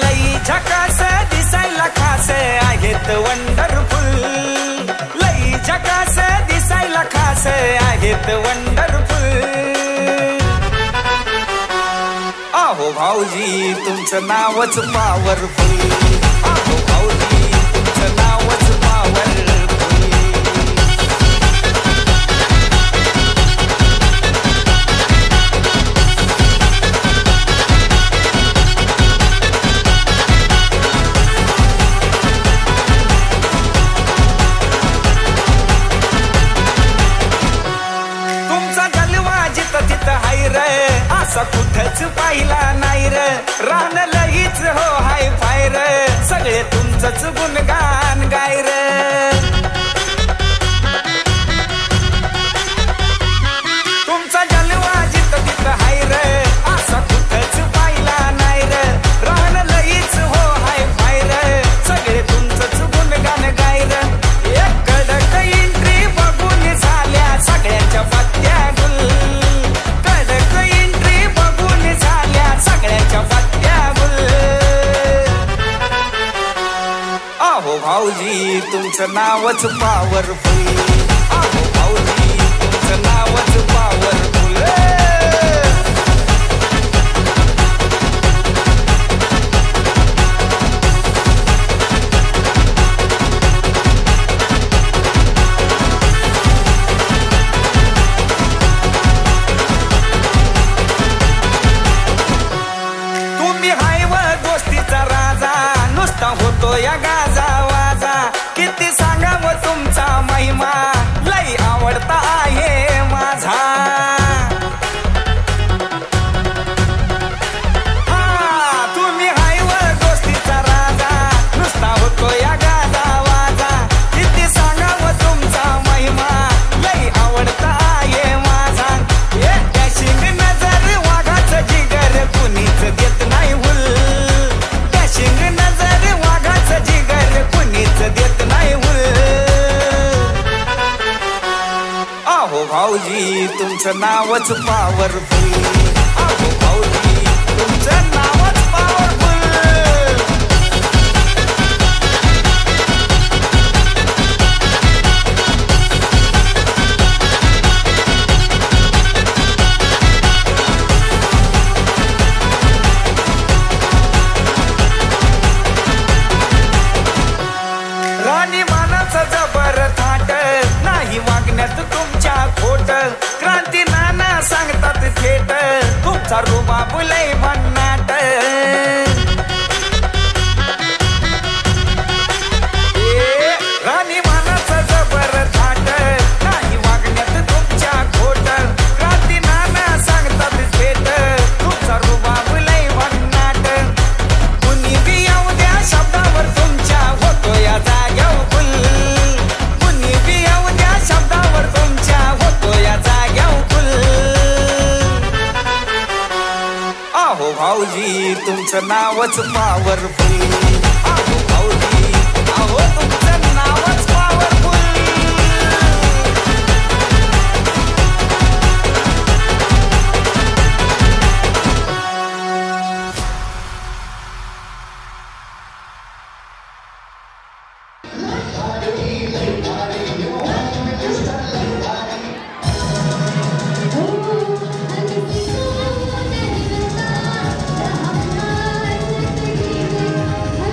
लई झकास दिसायला खास आहेत वंडरफुल, लई झकास दिसायला खास आहेत वंडरफुल. आहो भाऊजी तुमचं नावच पॉवरफुल, आहो भाऊजी तुमचं नावच पॉवरफुल. असा कुठंच पाहिला नाही र, रान लगीच हो हाय फायर, सगळे तुमचंच गुणगान गाय र. तुमचा जलवा जिथं तिथं हाय र, असा कुठंच पाहिला नाही र, रान लगीच हो हाय फायर, सगळे तुमचंच गुणगान गाय र. एक कडक एंट्री बघून झाल्या सगळ्यांच्या पत्त्या गुल, आहो भाऊजी तुमचं नावच पॉवरफुल, आहो भाऊजी तुमचं नावच पॉवरफुल. तुम्ही हाय व दोस्तीचा राजा, नुसता होतो या गाजा वाजा, किती सांगावं तुमचा महिमा, लई आवडता आहे माझा. हा तुम्ही हाय व दोस्तीचा राजा, नुसता होतो या गाजा वाजा, किती सांगावं तुमचा महिमा, लई आवडता आहे माझा. डॅशिंग नजर वाघाचं जिगर कुणीच देत नाही हुल, डॅशिंग नजर वाघाचं जिगर कुणीच देत नाही हुल. आहो भाऊजी तुमचं नावच पॉवरफुल, आहो भाऊजी तुमचं नावच पॉवरफुल. राणी मानाचं जबर थाट, नाही वागण्यात तुमच्या खोट, क्रांती नाना सांगतात थेट, तुमचा रुबाब लय भन्नाट. राणी मानाचं जबर थाट, नाही वागण्यात तुमच्या खोट, क्रांती नाना सांगतात थेट, तुमचा रुबाब लय भन्नाट. कुणी बी येऊ द्या शब्दावर तुमच्या होतो या जाग्यावर फुल, कुणी बी येऊ द्या शब्दावर तुमच्या होतो या जाग्यावर फुल. आहो भाऊजी तुमचं नावच पॉवरफुल, आहो भाऊजी आहो तुमचं नावच पॉवरफुल. Oh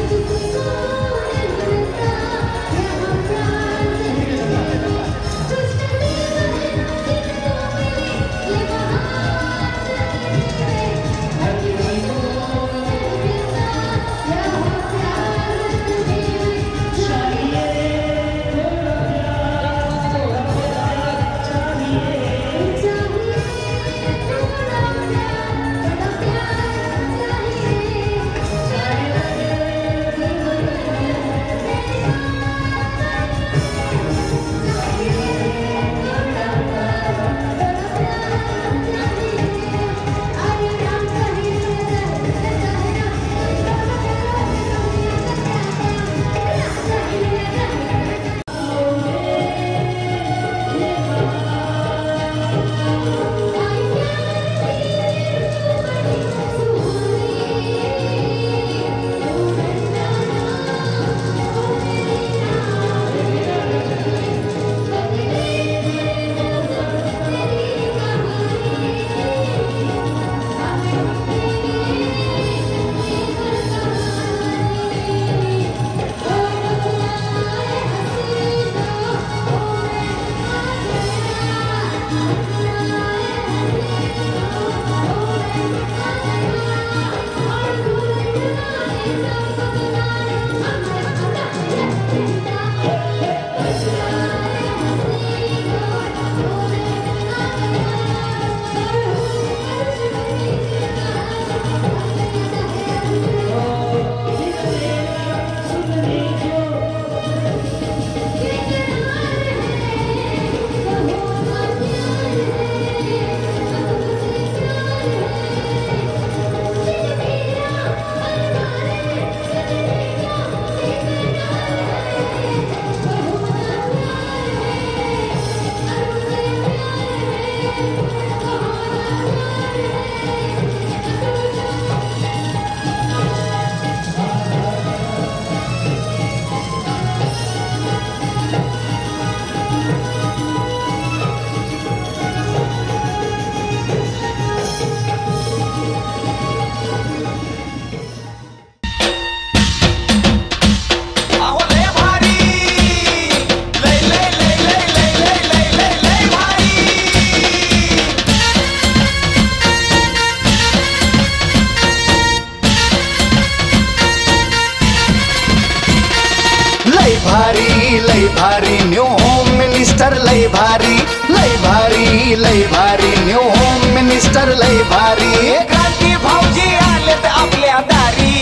लय भारी लय भारी लय भारी न्यू होम मिनिस्टर लय भारी क्रांती भाऊजी आलेत आपल्या दारी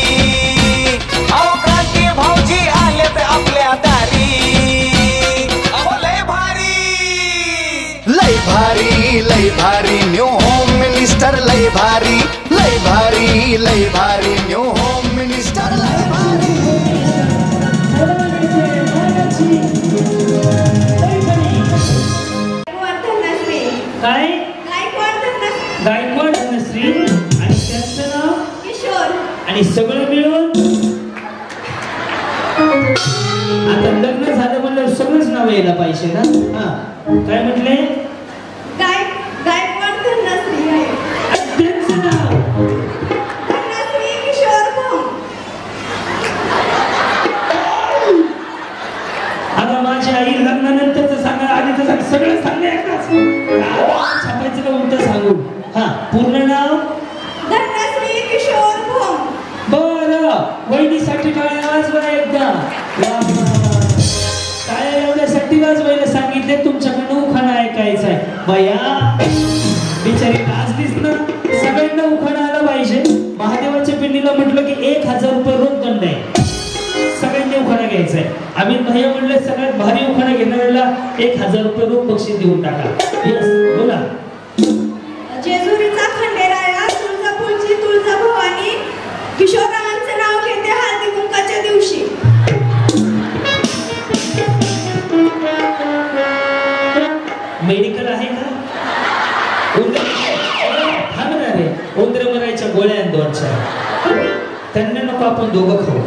अहो क्रांती भाऊजी आलेत आपल्या दारी अहो लय भारी न्यू होम मिनिस्टर लय भारी लय भारी लय भारी न्यू होम मिनिस्टर लय भारी काय गायकवाड धनश्री आणि त्यांचं नाव किशोर आणि सगळं मिळून आता लग्न झालं म्हणलं सगळंच नाव यायला पाहिजे ना हा काय म्हटले गायकवाड धनश्री आहे त्यांचं नाव धनश्री किशोर भोम आता माझी आई लग्नानंतरच सांगा आधी तर सगळं सांगणे एकदाच छापायचं का उलट सांगू हा पूर्ण नाव धनश्री किशोर भोम बरं वहिनीसाठी टाळ्या वाजवा एकदा टाळ्या एवढ्यासाठी वाजवायला सांगितले तुमच्याकडनं उखाणा ऐकायचा आहे बया बिचारी लाजलीच ना सगळ्यांना उखाणा आला पाहिजे महादेवाच्या पिंडीला म्हटलं की 1000 रुपये रोज दंड आहे सगळ्यांनी उखाणा घ्यायचा आहे आम्ही भैया म्हणले सगळ्यात भारी उखाणा घेणाऱ्याला 1000 रुपये रोज बक्षीस देऊन टाका यस बोला जेजुरीचा खंडेराया तुळजापूरची तुळजाभवानी किशोररावांचं नाव घेते हळदी कुंकाच्या दिवशी मेडिकल आहे का उंदर मरायच्या गोळ्या 2-4 त्यांना नको आपण दोघं खाऊ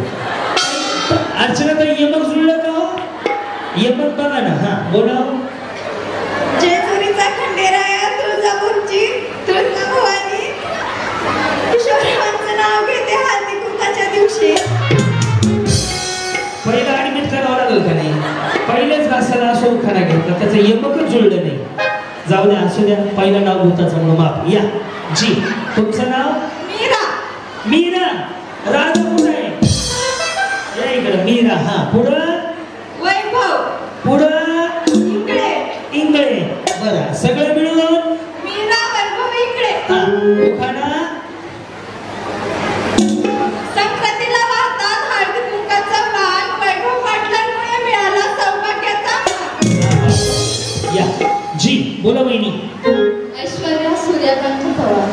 अर्चना तर यमक जुळलं का हो यमक बघा ना हा बोला जेजुरीचा खंडेराया तुळजापूरची तुळजाभवानी किशोररावांचं नाव घेते हळदी कुंकाच्या दिवशी पहिला ऍडमिट करावं लागेल का नाही पहिलेच घासाला असं उखाणा घेतला त्याचं यमकच जुळलं नाही जाऊ द्या असू द्या पहिलं नाव भूताचं म्हणून माफ या जी तुमचं नाव मीरा मीरा राजा कुठं आहे या इकडं मीरा हा पुढं वैभव पुढं इकडे इंगळे बरं सगळं मिळून मीरा वैभव इकडे हा उखाणा संक्रांतीला वाहतात हळदी कुंकाचा मान वैभव पाटलांमुळे मिळाला सौभाग्याचा मान या जी बोला वहिनी ऐश्वर्या सूर्यकांत पवार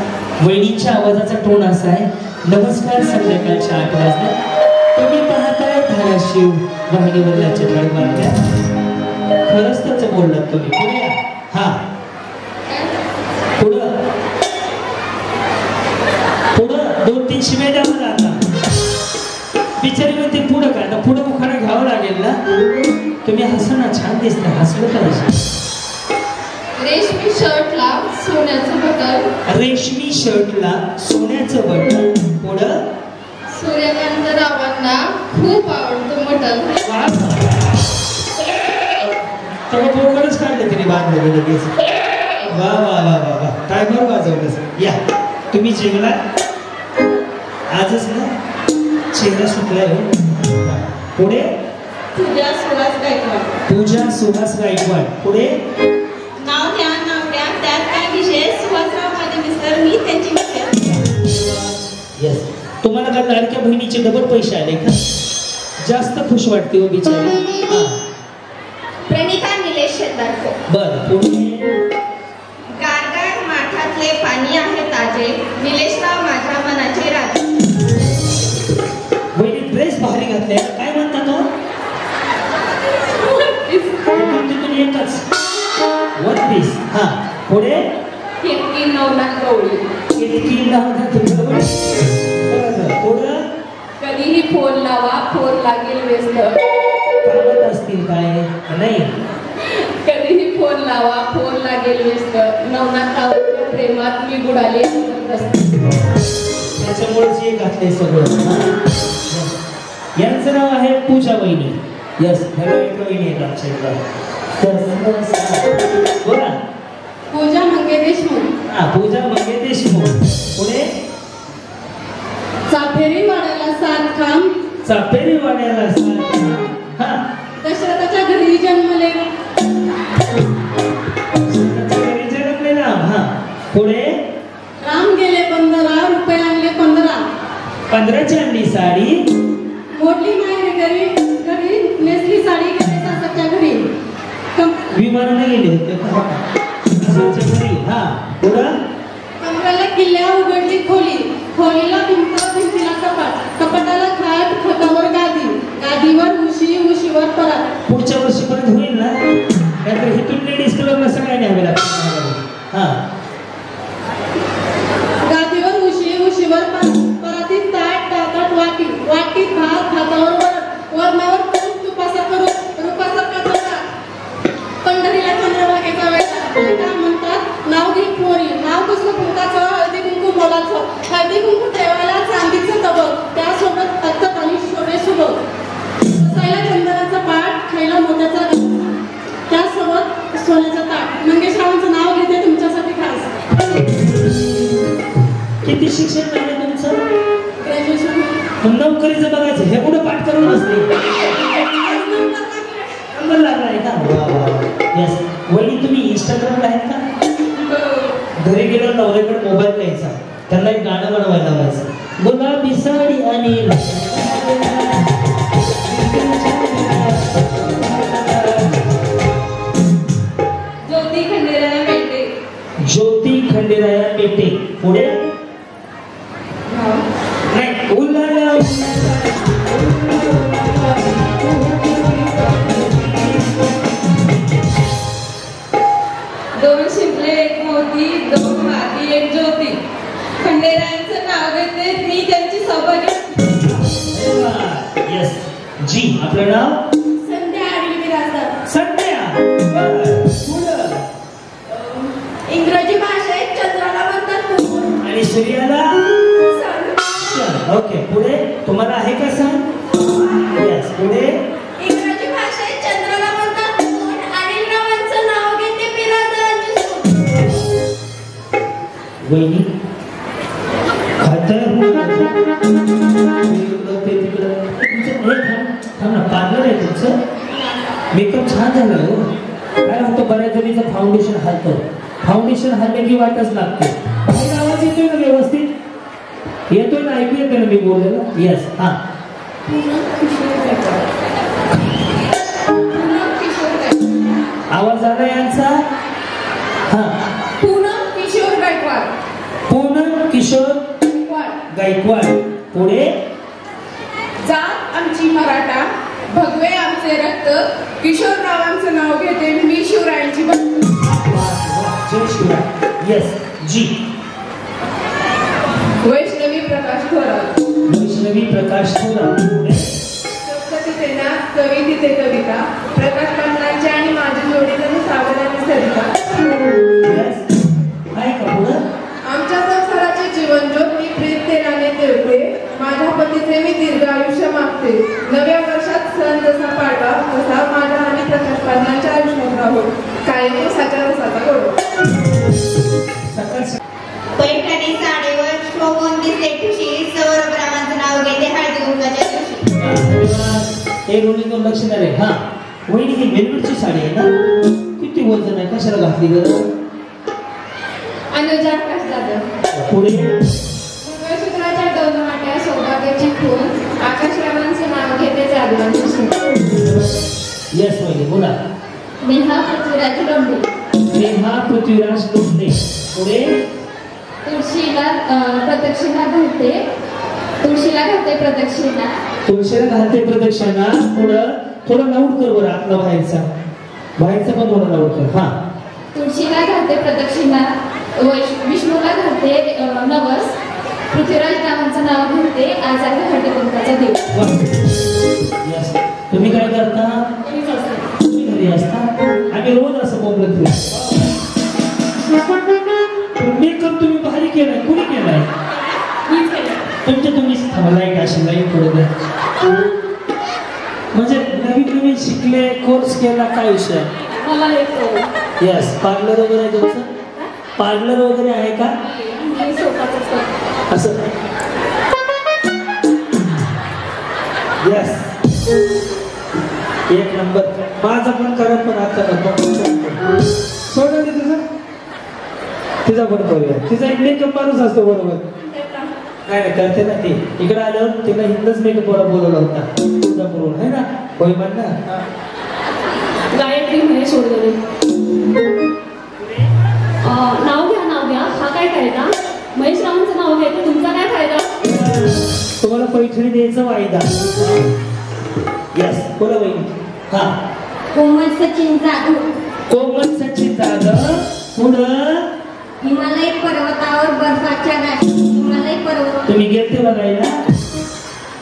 वहिनीच्या आवाजाचा टोन असा आहे नमस्कार संध्याकाळच्या 8 वाजता तुम्ही पाहताय धाराशिव वाहिनीवरच्या चित्रपट बातम्या खरंच त्याचं बोललात तुम्ही पुढे या हा पुढं पुढं 2-3 शिव्या द्या मला आता बिचारी म्हणते पुढं काय आता पुढं उखाणा घ्यावं लागेल ना तुम्ही हसा ना छान दिसता हसलं पाहिजे रेशमी शर्टला सोन्याचं बटन रेशमी शर्टला सोन्याचं बटन पुढं सूर्यकांत रावांना खूप आवडतं मटन तेव्हा पोरगडच काढलं तिने बांधलं लगेच वा वा वा वा वा काय बरं वाजवलं या तुम्ही जेवला आजच ना चेहरा सुटलाय हो पुढे पूजा सुहास गायकवाड पूजा सुहास गायकवाड पुढे नाव द्या त्यात काय विशेष सुहासराव माझे मिस्टर मी त्यांची मिसेस यस तुम्हाला का लाडक्या बहिणीचे डबल पैसे आले का जास्त खुश वाटते हो बिचारी हा प्रणिता निलेश शेतारको बरं पुढे गारगार माठातले पाणी आहे ताजे निलेशराव माझ्या मनाचे राजे वहिनी ड्रेस भारी घातले काय म्हणतात तो एकच वन पीस हा पुढे किरकी नवनाथ गवळी किती पुढं कधीही फोन लावा फोन लागेल व्यस्त कामात असतील काय नाही कधीही फोन लावा फोन लागेल व्यस्त नवनाथरावांच्या प्रेमात मी बुडाले त्याच्यामुळेच हे घातले सगळं यांचं नाव आहे पूजा वहिनी यस वहिनी आहेत आमच्या बोला पूजा मंगे देशमुख हा पूजा मंगे देशमुख पुढे चाफेरी वाड्याला सात काम चापेरी वाड्याला सात काम हा दशरथाच्या घरी जन्मले विमानाने गेले होते का? हा पुढं कमराला किल्ल्या उघडली खोली, खोलीला भिंत, भिंतीला कपाट, कपाटाला खाट, खाटावर गादी, गादीवर उशी, उशीवर परात. पुढच्या वर्षीपर्यंत होईल ना? नाहीतर इथून लेडीज क्लबला सगळ्या न्यावे लागतील. हा गादीवर उशी, उशीवर परात, परातीत ताट, ताटात वाटी, वाटीत भात, भातावर वरण, वरणावर तूप, तुपाचा करून, रूपाचा कटोरा. पंढरीला चंद्रभागेचा वेळा, काय म्हणतात नाव घे पोरी, नाव कसलं फुंकाचं, हळदी कुंकू मोलाचं, हळदी कुंकू ठेवायला चांदीचं तबक, त्यासोबत अत्तक आणि शोभे सुबक, बसायला चंदनाचा पाट, खायला मोत्याचा घास, त्यासोबत सोन्याचं ताट. मंगेशरावांचं नाव घेते तुमच्यासाठी खास. किती शिक्षण झालं तुमचं? ग्रॅज्युएशन. नोकरीचं बघायचं हे कुठं पाठ करून बसते. नंबर लागलाय का? यस. वहिनी तुम्ही इंस्टाग्रामला आहेत का? घरी गेल्यावर नवऱ्याकडे मोबाईल द्यायचा, त्यांना एक गाणं बनवायला लावायचं, गुलाबी साडी आणि ज्योती खंडेराया मेटे. ज्योती खंडेराया पेटे. पुढे नाही उलाला दोन शिंपले एक मोती, दोन हाती एक ज्योती. खंडेरायांचं नाव घेते मी त्यांची सौभाग्य. यस. जी आपलं नाव संध्या आडवी बिराजदार. संध्या. बरं. पुढं इंग्रजी भाषेत चंद्राला म्हणतात मून. आणि सूर्याला सन. ओके. पुढे तुम्हाला आहे का सांग? यस. पुढे इंग्रजी भाषेत चंद्राला म्हणतात मून. अनिल रावांचं नाव घेते बिराजदारांची सून. वहिनी खातर पार्लर आहे तुमचं? मेकअप छान झालं हो. काय होतं बऱ्याच जणीचं फाउंडेशन हलतं. फाउंडेशन हलले की वाटच लागते. बाहेर आवाज येतोय ना व्यवस्थित? येतोय ना? ऐकू येतोय ना मी बोललेलं? यस. हा आवाज आला यांचा? हा पूनम किशोर गायकवाड. पूनम किशोर गायकवाड. पुढे जात आमची मराठा, भगवे आमचे रक्त, किशोररावांचं नाव घेते मी शिवरायांची भक्त. जय शिवराय. यस. जी वैष्णवी प्रकाश थोरात. वैष्णवी प्रकाश थोरात. तिथे नाच, कवी तिथे कविता, प्रकाश पाटलांची आणि माझी जोडी जणू सागर आणि सरिता. यस. आहे का पुढं? आमच्या संसाराचे जीवन ज्योत मी प्रेम तेलाने देवते, माझ्या पतीचे मी दीर्घ आयुष्य मागते. नव्या वर्षात सण जसा पाडवा तसा माझ्या आणि प्रकाश पाटलांच्या आयुष्यात राहो, कायम उसाच्या रसाचा गोड. सकाळ पैठणी साडीवर शोभून दिसते ठुशी, सौरभरावांचं नाव घेते हळदी कुंकाच्या दिवशी. हे रोडीतून लक्ष नाही रे. हा वहिनी ही वेलवेटची साडी आहे ना? किती वजन आहे? कशाला घातली गरज? अनुजा आकाश जाधव. पुढे मंगळसूत्राच्या दोन वाट्या सौभाग्याची खून, आकाशरावांचे नाव घेते जाधवांची सून. यस वहिनी बोला. नेहा पृथ्वीराज डोंबे. नेहा पृथ्वीराज डोंबे. पुढे तुळशीला प्रदक्षिणा घालते, तुळशीला घालते प्रदक्षिणा. तुळशीला घालते प्रदक्षिणा. पुढं थोडं लाऊड कर बरं आपला बाहेरचा पण थोडं लाऊड कर. हा तुळशीला घालते प्रदक्षिणा, विष्णूला घालते नवस, पृथ्वीराज रावांचं नाव घेते आज आहे हळदी कुंकाचा दिवस. यस. तुम्ही काय करता? तुम्ही घरी असता? आम्ही रोज असं बोलत मेकअप तुम्ही भारी केलाय. कुणी केलाय? तुम्हीच लाईट अशी लाईट पुढे द्या. म्हणजे नवीन शिकले, कोर्स केला, काय विषय? मला येतो. यस. पार्लर वगैरे आहे तुमचं? पार्लर वगैरे आहे का? असं यस. एक नंबर. माझा पण करत पण आता सोडून दे तुझं. तिचा पण करूया. तिचा एक मेकअप माणूस असतो बरोबर. काय नाही करते ना ती. इकडे आल्यावर तिला हिंदच मेकअप वाला बोलवला होता तुझा बरोबर आहे ना? होय म्हण ना. गायत्री महेश सोडले. नाव घ्या. हा काय फायदा? महेश रावांचं नाव घ्यायचं, तुमचा काय फायदा? तुम्हाला पैठणी द्यायचा वायदा. यस, बोला वहिनी. हा, कोमल सचिन जाधव. कोमल सचिन जाधव. पुढं हिमालय पर्वतावर बर्फाच्या राशी. हिमालय पर्वत तुम्ही गेलते बघायला.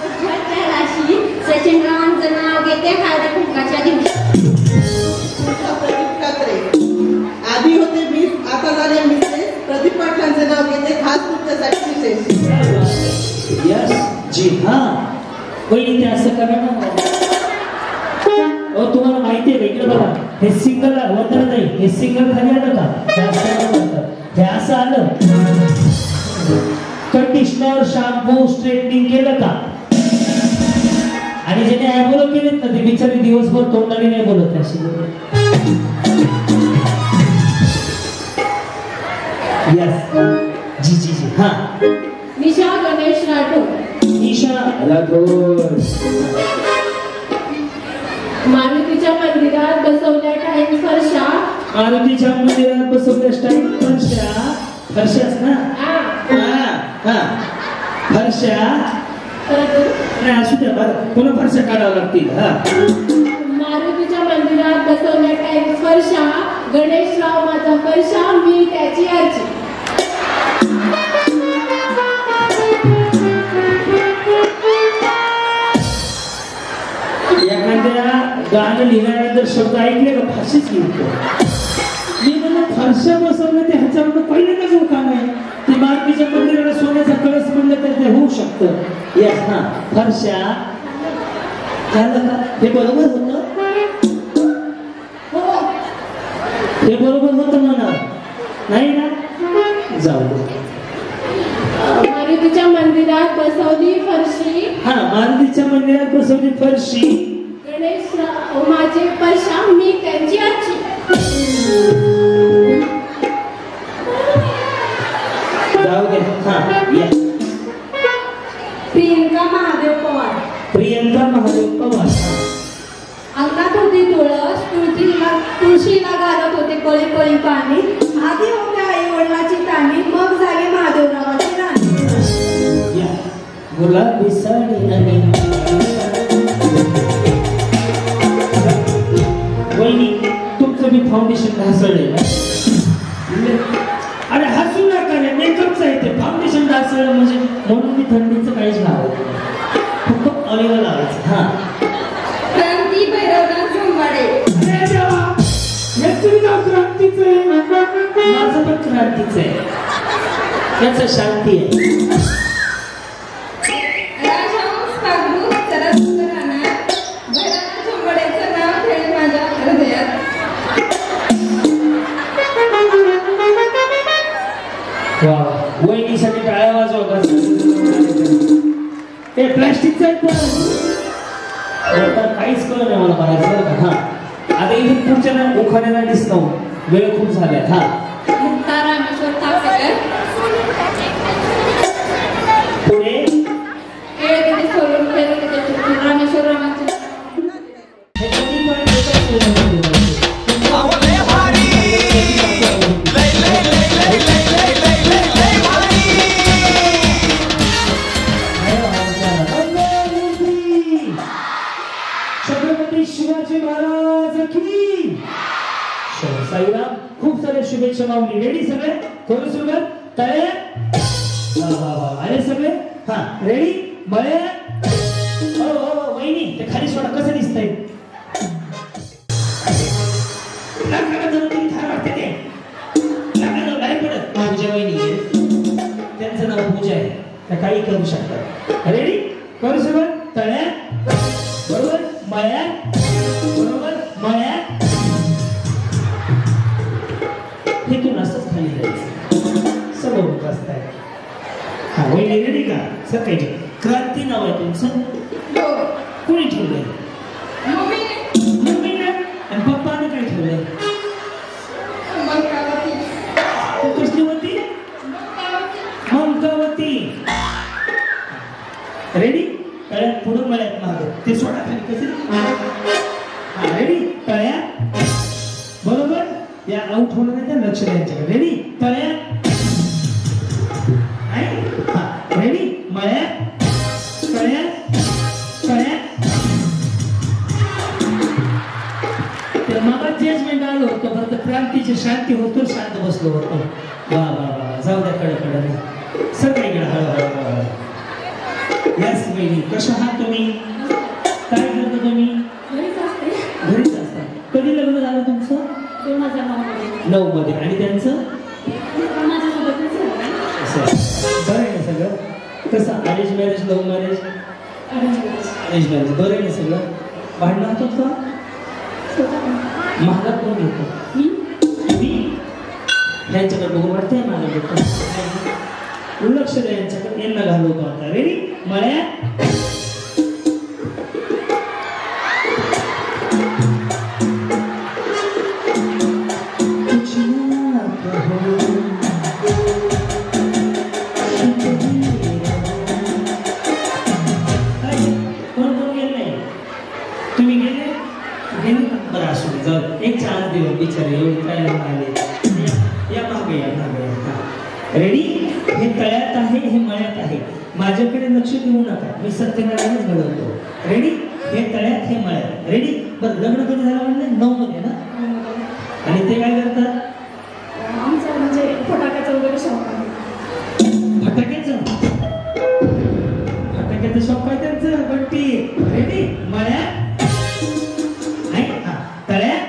बर्फाच्या राशी. सचिन रावांचं नाव घेते हळदी कुंकाच्या दिवशी. प्रदीप कात्रे. आधी होते मिस, आता झाले मिसेस. प्रदीप पाटलांचे नाव घेते खास तुमच्यासाठी विशेष. यस जी. हा वहिनी, ते असं करा ना. तुम्हाला माहिती आहे इकडे बघा, हे सिंगल वगैरे नाही, हे सिंगल खाली आलं का, हे असं आलं. कंडिशनर, शॅम्पू, स्ट्रेटनिंग केलं का? आणि ज्याने ॲबोलो केलेत ना, ते बिचारी दिवसभर तोंडाने नाही बोलत अशी. यस जी. हा, निशा गणेश राठोड. निशा राठोड. मारुतीच्या मंदिरात बसवल्या टाईम फरशा. मारुतीच्या मंदिरात बसवल्या स्टाईल फरशा. फरशाच ना. फरशा नाही असू द्या, पुन्हा फरशा काढावं लागतील. मारुतीच्या मंदिरात बसवल्या टाईम फरशा. गणेशराव माझा फरशा, मी त्याची आजी. एखाद्या गाणं लिहिल्यानंतर शब्द ऐकले का फाशीच लिहितो. मी म्हणलं फरशा बसवलं, ते ह्याच्यावर पहिल्यांदाच उखाण आहे. ते मारुतीच्या मंदिराला सोन्याचा कळस म्हणलं तर ते होऊ शकतं. येस. हा, फरशा झालं का? हे बरोबर होतं. हे बरोबर होतं म्हणा, नाही ना? जाऊ दे. मारुतीच्या मंदिरात बसवली फरशी. हा, मारुतीच्या मंदिरात बसवली फरशी. गणेशराव माझे फरशा, मी त्यांची आजी. जाऊ दे. हा, येस. प्रियंका महादेव पवार. प्रियंका महादेव पवार. अंगात होती तुळस. तुळशीला घालत होते कळी कळी पाणी. आधी होत्या आई वडिलाची ताणी. मग झाली महादेवरावाची राणी. गुलाबी साडी आणि वहिनी, तुमचं मी फाउंडेशन ढासळलंय ना. अरे हसू नका रे, मेकअपचं आहे ते. फाउंडेशन ढासळलं म्हणजे म्हणून मी थंडीचं काहीच लावायचं, फक्त ऑलिव्ह लावायचं. हा, क्रांती भैरवनाथ झोंबाडे. क्रांतीचं आहे. माझं पण क्रांतीचं आहे. त्याचं शांती आहे. राजहंस फागू सरस्वत राणा. भैरवनाथ झोंबाडेचं नाव खेळ माझ्या हृदयात. वहिनीसाठी टाळ्या वाजवा का? ते प्लास्टिकचं आहे पण काहीच कळलं नाही मला म्हणायचं बरं का. हा, आता इथून पुढच्या ना उखाण्याला डिस्काउंट. वेळ खूप झालाय. हा, रामेश्वर थापेकर. पुढे रामेश्वर रामाचे. छत्रपती शिवाजी महाराज की साईराम. खूप सारे शुभेच्छा माऊली. रेडी सगळे? करू सुरुवात. तळे. अरे सगळे. हा, रेडी. मळे. हो वहिनी, ते खाली सोडा. कसं दिसतंय? पूजा वहिनी, त्यांचं नाव पूजा आहे, त्या काही करू शकतात. रेडी? करू सुरुवात. तळ्या बरोबर, मळ्या बरोबर, मळ्या. तिथून असंच खाली जायचं. समोर रस्ता आहे. हा, वहिनी रेडी का? सर काही क्रांती नाव आहे तुमचं? कोणी ठेवलंय? मम्मीने. आणि पप्पाने काय ठेवलंय? कसली होती? मंकावती. रेडी? तळ्यात पुढं, मळ्यात मागं. ते सोडा खाली. कसे? हा, रेडी? तळ्यात या आउट होणार नाही त्या लक्ष द्यायच्याकडे. रेडी तळ्यात रेडी मळ्यात तळ्यात तळ्यात. तर मग जजमेंट आलं होतं फक्त क्रांतीची शांती होतो शांत बसलो होतो. वा वा वा जाऊ द्या कडे कडे सगळीकडे हळूहळू. यस बहिणी कशा आहात तुम्ही? काय करता तुम्ही? घरीच असता. कधी लग्न झालं तुमचं? 2009 मध्ये. आणि त्यांचं बरं आहे ना सगळं? कसं arrange marriage love marriage? Arrange marriage. बरं आहे ना सगळं? भांडणं होतात का? महागात कोण घेतो? मी यांच्याकडे बघून वाटतंय मला घेतो. लक्ष द्या यांच्याकडे. यांना घालवतो आता. रेडी मळ्यात एक चान्स देऊ बिचारे एवढे काय आले. या मागे या मागे. रेडी हे तळ्यात आहे हे मळ्यात आहे. माझ्याकडे लक्ष देऊ नका मी सत्यनारायणच घडवतो. रेडी हे तळ्यात हे मळ्यात. रेडी बरं लग्न कधी झालं म्हणले? 9 मध्ये ना. आणि ते काय करतात? आमचं म्हणजे फटाक्याचं वगैरे शौक आहे. फटाक्याचं शौक आहे त्यांचं. पण ती रेडी मळ्यात तळ्यात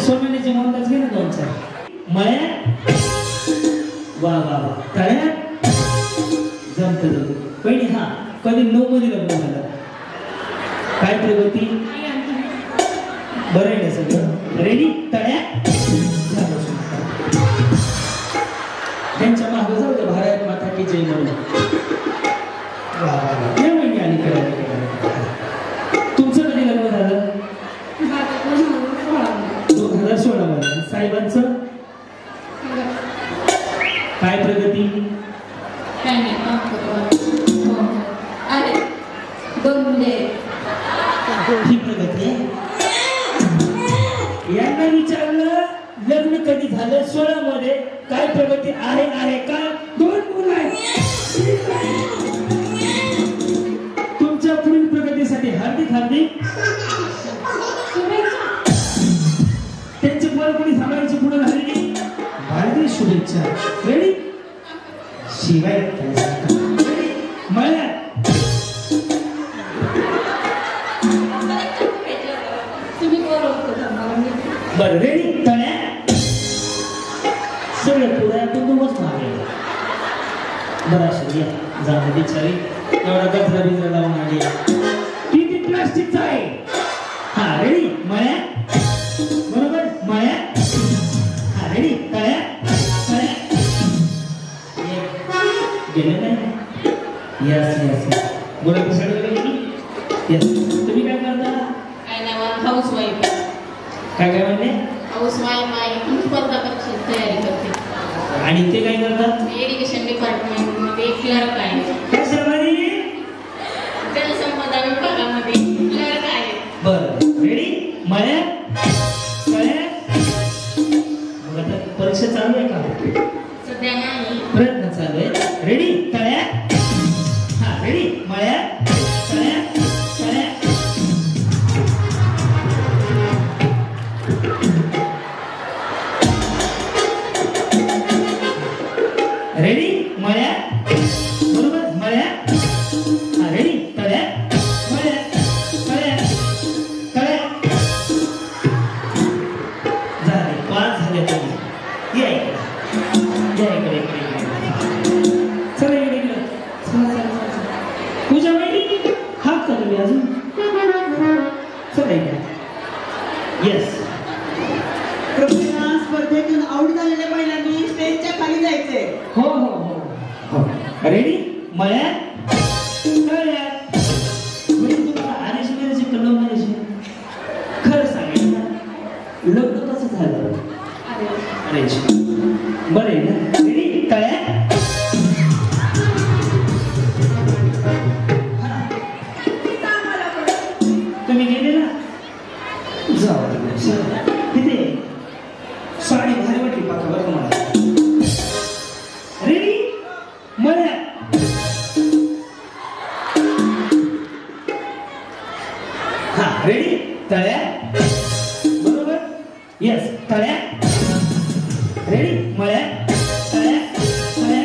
सोन्याचे मोहताज घे ना 2-4. मळ्यात वा वा वा तळ्यात जमत जमत. पहिली हा कधी 9 मध्ये लग्न झालं. काय प्रगती? बरं आहे ना सगळं? रेडी तळ्यात त्यांच्या मागं जाऊ द्या. भारत माता की जय म्हणून. तुमचं कधी लग्न झालं? 2016 मध्ये. साहेबांचं काय प्रगती? ही प्रगती आहे. यांना विचारलं लग्न कधी झालं? 16 मध्ये. काय प्रगती आहे? आहे का? 2 मुलं आहेत. तुमच्या पुढील प्रगतीसाठी हार्दिक हार्दिक त्यांचे पोर कोणी सांभाळायचे पुढे झालेली हार्दिक शुभेच्छा. रेडी शिवाय मळ्यात बरं. रेडी तळ्यात सगळे पुढे आपण दोघंच मागे. बरं असं या जाणं बिचारी एवढा कचरा बिचरा लावून आली. किती प्लास्टिकचा आहे? हा रेडी मळ्यात बरोबर मळ्यात. हा रेडी तळ्यात तळ्यात गेले नाही. यस यस बोला कशाकडे गेली? यस तुम्ही काय करता? House wife. काय काय म्हणले? हाऊस वाईफ आहे. स्पर्धा परीक्षेची तयारी करते. आणि ते काय करतात? एज्युकेशन डिपार्टमेंट मध्ये क्लर्क आहे. कशामध्ये? जलसंपदा विभागामध्ये क्लर्क आहे. बरं रेडी मळ्यात तळ्यात. मग आता परीक्षा चालू आहे का? सध्या नाही. प्रयत्न चालू आहे. रेडी तळ्यात. हा रेडी मळ्यात तळ्यात तळ्यात. रेडी मळ्यात बरोबर मळ्यात. हा रेडी तळ्यात मळ्यात तळ्यात तळ्यात. झाले 5 झाले तरी. या इकडे या इकडे चला इकडे इकडे. पूजा माहिती हात का तुम्ही अजून? चला इकडे. येस स्पर्धेतून आउट झालेल्या महिलांनी स्टेजच्या खाली जायचे. हो हो हो. रेडी मळ्यात तळ्यात. म्हणजे तुम्हाला अरेंज मॅरेज कळलं मॅरेज? खरं सांगेल ना लग्न कसं झालं? अरेंज. बरं आहे ना? रेडी तळ्यात. मला हा रेडी तळ्या बरोबर येस तळ्या रेडी मळ्या तळ्या मळ्या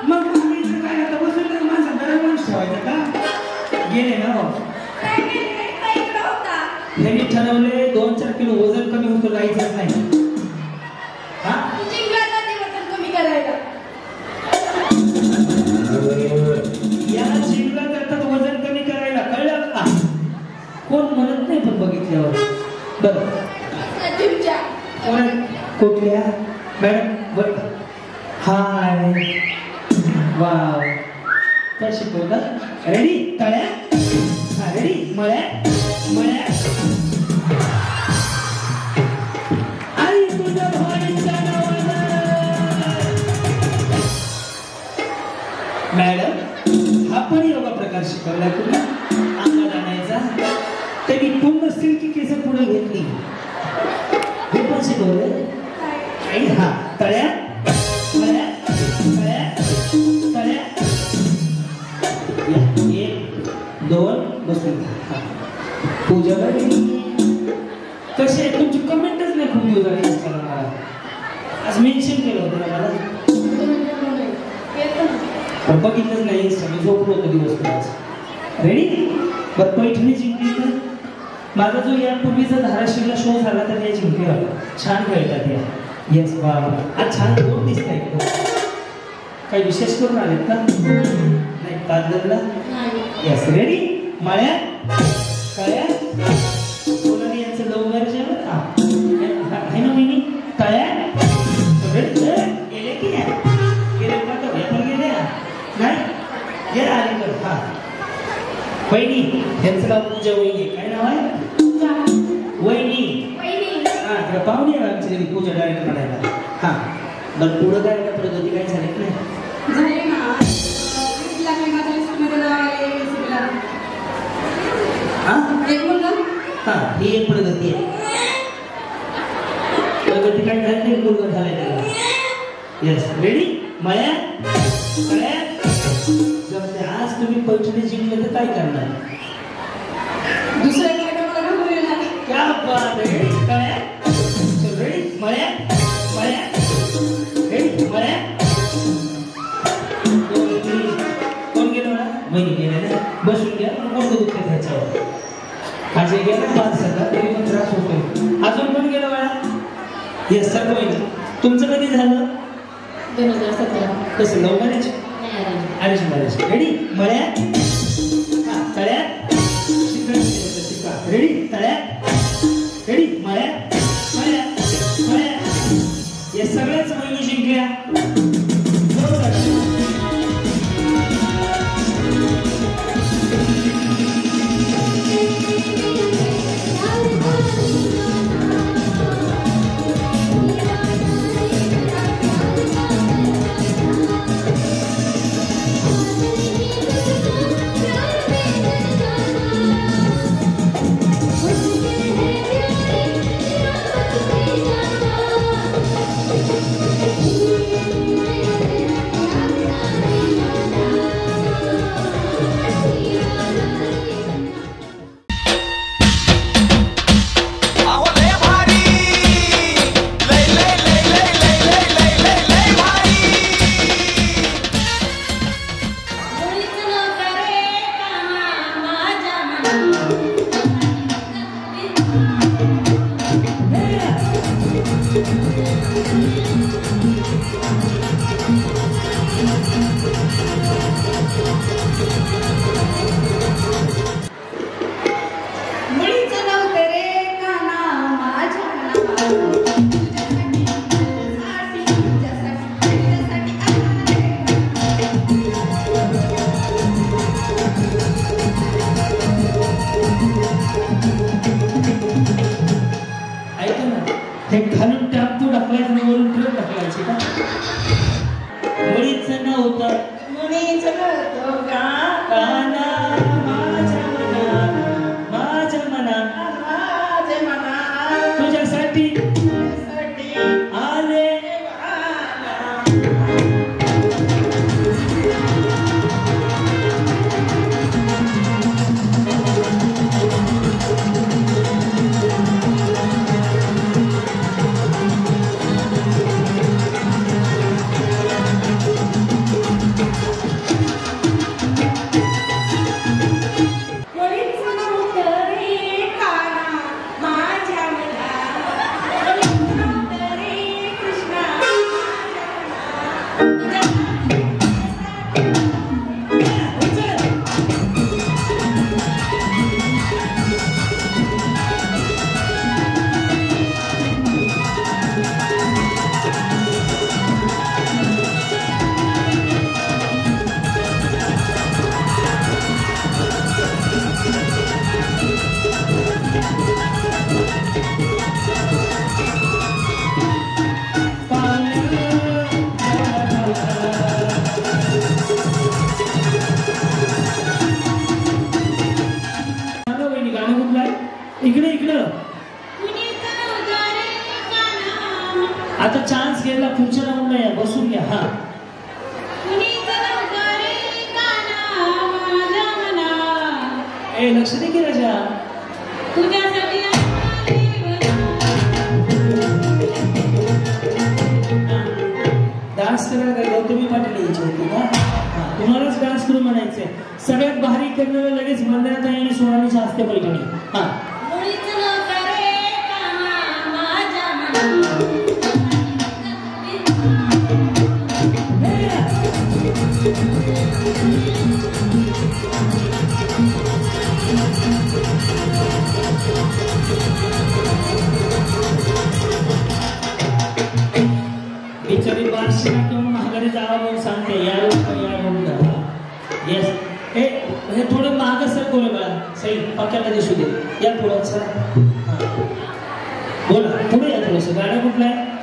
मग आम्ही इथं काय आता बसून तर माणसं माणूस ठेवायचं का गेले ना हो त्यांनी ठरवले 2-4 किलो वजन कमी होतं जायचं नाही हा कमी करायला या जिंकला करतात वजन कमी करायला कळलं का कोण म्हणत नाही पण बघितल्यावर बरं कुठल्या मॅडम हाय वाव काय शिकवता रेडी तळ्या हा रेडी मळ्या मळ्या आई तुझ्या भाईच्या नावानं मॅडम हा पण योगा प्रकार शिकवला तुम्ही अंगात आणायचा त्यांनी पूर्ण सिल्की केस पुढे घेतली हे पण शिकवलं आई हा तळ्या मळ्या तळ्या तळ्या 1 2 बसून पूजा कसे तुमची कमेंटच नाही खूप दिवस झाली मला आज मेन्शन केलं होतं ना मला पण बघितलंच नाही मी झोपलो होतो दिवस रेडी बरं पैठणी जिंकली तर माझा जो यापूर्वीचा धाराशिवला शो झाला तर हे जिंकले छान खेळतात या येस बाबा आज छान गोड दिसत आहे काही विशेष करून आलेत का नाही काजलला येस रेडी माळ्या कळ्या सोनाली यांचं लव्ह मॅरेज आहे ना मी कळ्या गेले की गेले का तो पण गेले नाही गेला अलीकडे हा वहिनी त्यांचं नाव पूजा वहिनी काय नाव आहे वहिनी हा त्या पाहुणे आमच्या घरी पूजा डायरेक्ट म्हणायला हा बरं पुढं काय का प्रगती काय झाली नाही हा ही एक प्रगती आहे प्रगती काय झाली नाही मुलगा झालाय त्याला येस रेडी मळ्या कळ्या जर आज तुम्ही पैठणी जिंकले तर काय करणार दुसऱ्या कार्यक्रमाला क्या बात है कळ्या रेडी मळ्या मळ्या रेडी मळ्या कोण गेलो ना वहिनी गेले ना बसून घ्या मोठं दुःख त्याच्यावर माझे गेले 5 सध्या तरी पण त्रास होतो अजून पण गेलं बाळा येस सर वहिनी तुमचं कधी झालं 2017 कसं love marriage arrange marriage ready मळ्या हा तळ्या शिका रेडी तळ्या रेडी मळ्या मळ्या मळ्या या सगळ्याच वहिनी जिंकल्या ए लक्ष दे की राजा. तुझ्यासाठी डान्स करायला काय गौतमी पाटील यायची होती का? तुम्हालाच डान्स करून म्हणायचंय. सगळ्यात भारी करणारा लगेच मंदिरात आहे आणि सोनालीच्या हस्ते पैठणी. हा बिचारी बारशीला किंवा महागारी जावा म्हणून सांगते या येस. हे थोडं मागं सर बोल बघा सई पक्याला दिसू दे. या पुढं सर बोला पुढे या थोडंसं. गाणं कुठलं आहे?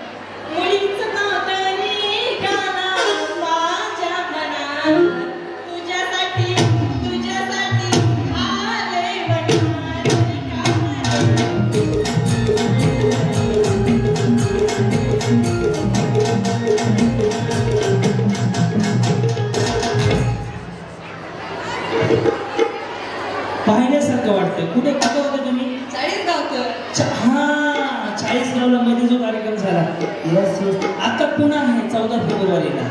पाहिल्यासारखं वाटतंय. कुठे होतं तुम्ही? हा 40गावला मध्ये जो कार्यक्रम झाला आता पुन्हा आहे 14 फेब्रुवारीला.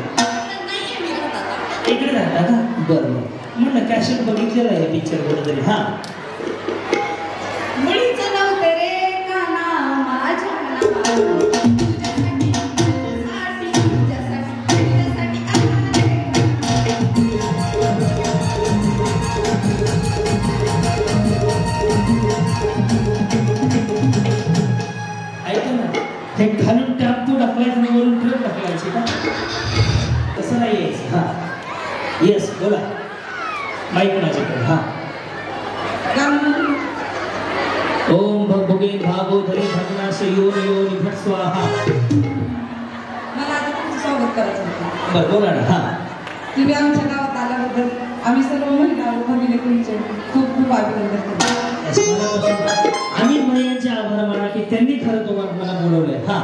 इकडे राहता का? बरं म्हणलं कॅसेट बघितलेलं आहे पिक्चर कुठेतरी. हा मुळीचं नव्हतं रे काना माझ्या हे खालून टॅम्पू ढकलायचं आणि वरून ट्रेन ढकलायची का? तसं नाही यायचं. हा येस बोला. माईक माझ्याकडे. हा ओम भगभुगे भागोधरी भगनाश योनि योनि भट स्वाहा. मला आता तुमचं स्वागत करायचं होतं. बरं बोला ना. हा तुम्ही आमच्या गावात आल्याबद्दल आम्ही सर्व महिला भगिनी तुमचे खूप खूप अभिनंदन करतो. आम्ही महिलांचे आभार माना की त्यांनी खरं तुम्हाला मला बोलवलंय. हा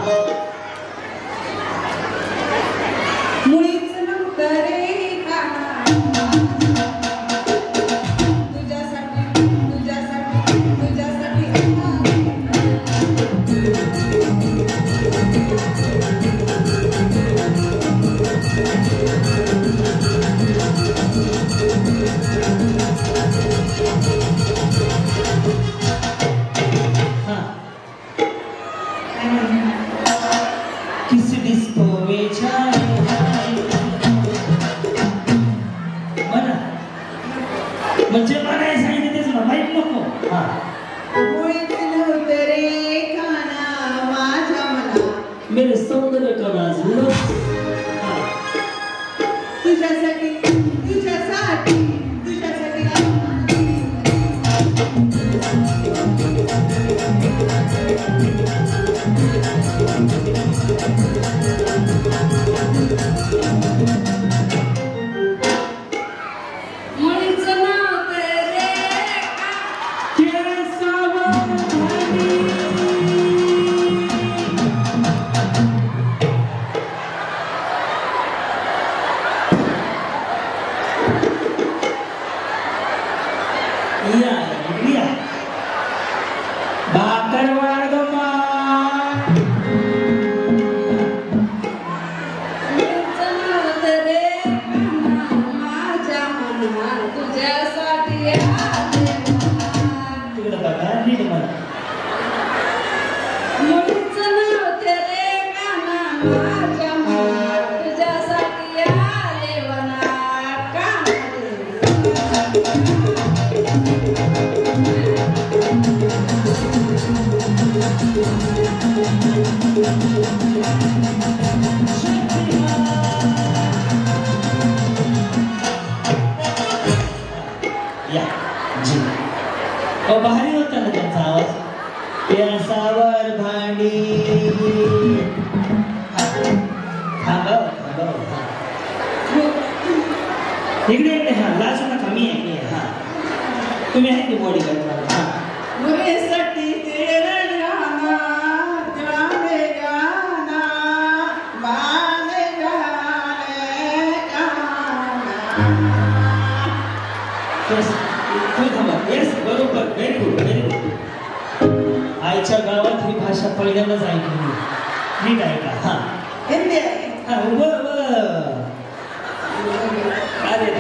मुळीच नव्हतं रे काना तुझ्यासाठी तुझ्यासाठी तुझ्यासाठी किस डिस्को में छाए म्हणा म्हणजे मला सांगितलं तेच ना माहित नको. हा मुळीच नव्हतं रे काना माझ्या मना मेरे सौंदर्य का राज तुझ्यासाठी तुझ्यासाठी तुझ्यासाठी मुळीचं नव्हतं रे या बाकरवाड गमा मुळीचं नव्हतं रे काना माझ्या मना तुझ्यासाठी आले तिकडे बघा नीट म्हणा. मुळीचं नव्हतं रे काना माझ्या मना तुझ्यासाठी आले वना काना या जी भारी होता ना त्यांचा आवाज. प्यासावर भांडी थांबव थांबव. इकडे इकडे. हा लाजू नका मी आहे. हा तुम्ही आहे की बॉडी गार्ड. हा मुलीसाठी तेरे जाना जाने जाना माने जाने जाना. येस बरोबर व्हेरी गुड व्हेरी गुड आईच्या गावात ही भाषा पहिल्यांदाच ऐकली नीट ऐका हा हिंदी हा अरे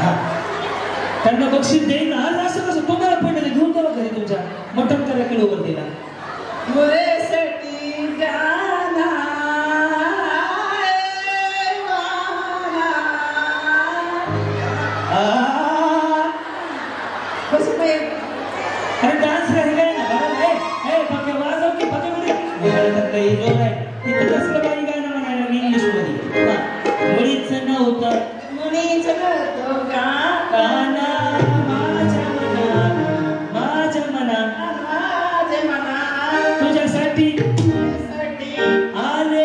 हा त्यांना बक्षीस देईन आज असं कसं तुम्हाला पडलं घेऊन जावा घरी तुमच्या मटण करा किलोवर दिला मुरेसाठी जाना अरे डान्स राहिलाय ना बघा हे पक्के वाजव की पक्के मध्ये जोर आहे तिथं कसलं बाई गाणं म्हणायला इंग्लिश मध्ये मुळीच नव्हतं मुलीच करतो काना माझ्या मनात माझ्या मनात माझे मना तुझ्यासाठी आले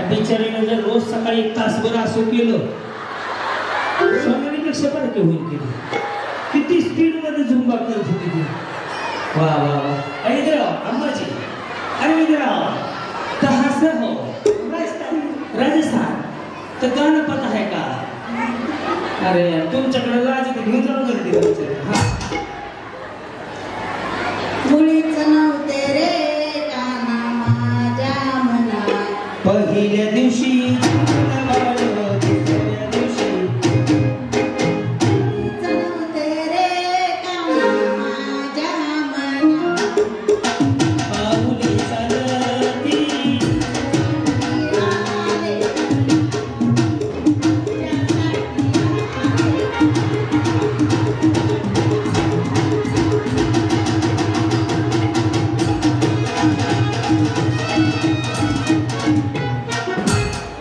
बिचारीनं जर रोज सकाळी 1 तासभर असं केलं सोन्यापेक्षा पण होईल केली किती स्पीड मध्ये झुंबा करत होती ती वा वा वा इधराव अम्माजी अरे इधराव कहाँ से हो राजस्थान तर गाणं पता है का अरे तुमच्याकडे लाज घेऊन जाऊन करते हा मुलीच नव्हते रे काना माझ्या मनात पहिल्या दिवशी दुसऱ्या दिवशी नव्हते रे काना माझ्या मनात पाऊली चालती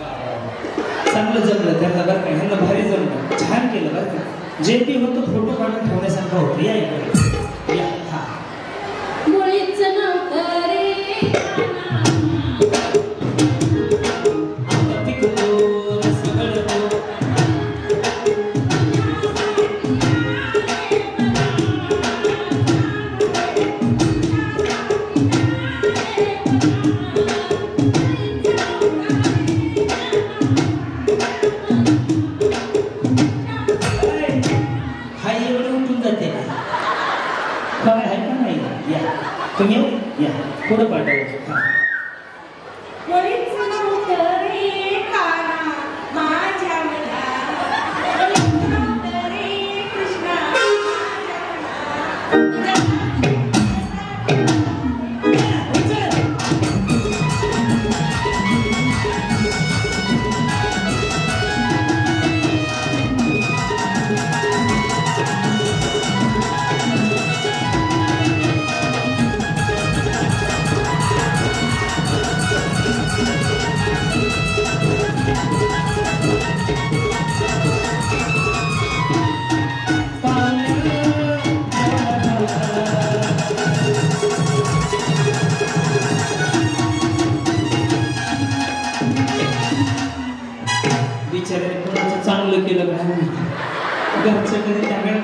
चांगलं जमलं त्यांना बरं का ह्यांना भारी जमलं छान केलं बरं का जे ते होतं फोटो काढून ठेवण्यासारखं होतं या इकडे या हा मुळीच नव्हतं रे आता पिकतो रस गळतो हाय एवढं उठून जाते काय आहे का नाही या तुम्ही येऊ? या पुढं पाठव हा मुलीच नव्हतं रे काना माझ्या मनात मुलीच नव्हतं रे कृष्णा बिचाऱ्याने कोणाचं चांगलं केलं का घरचं कधी टाकळ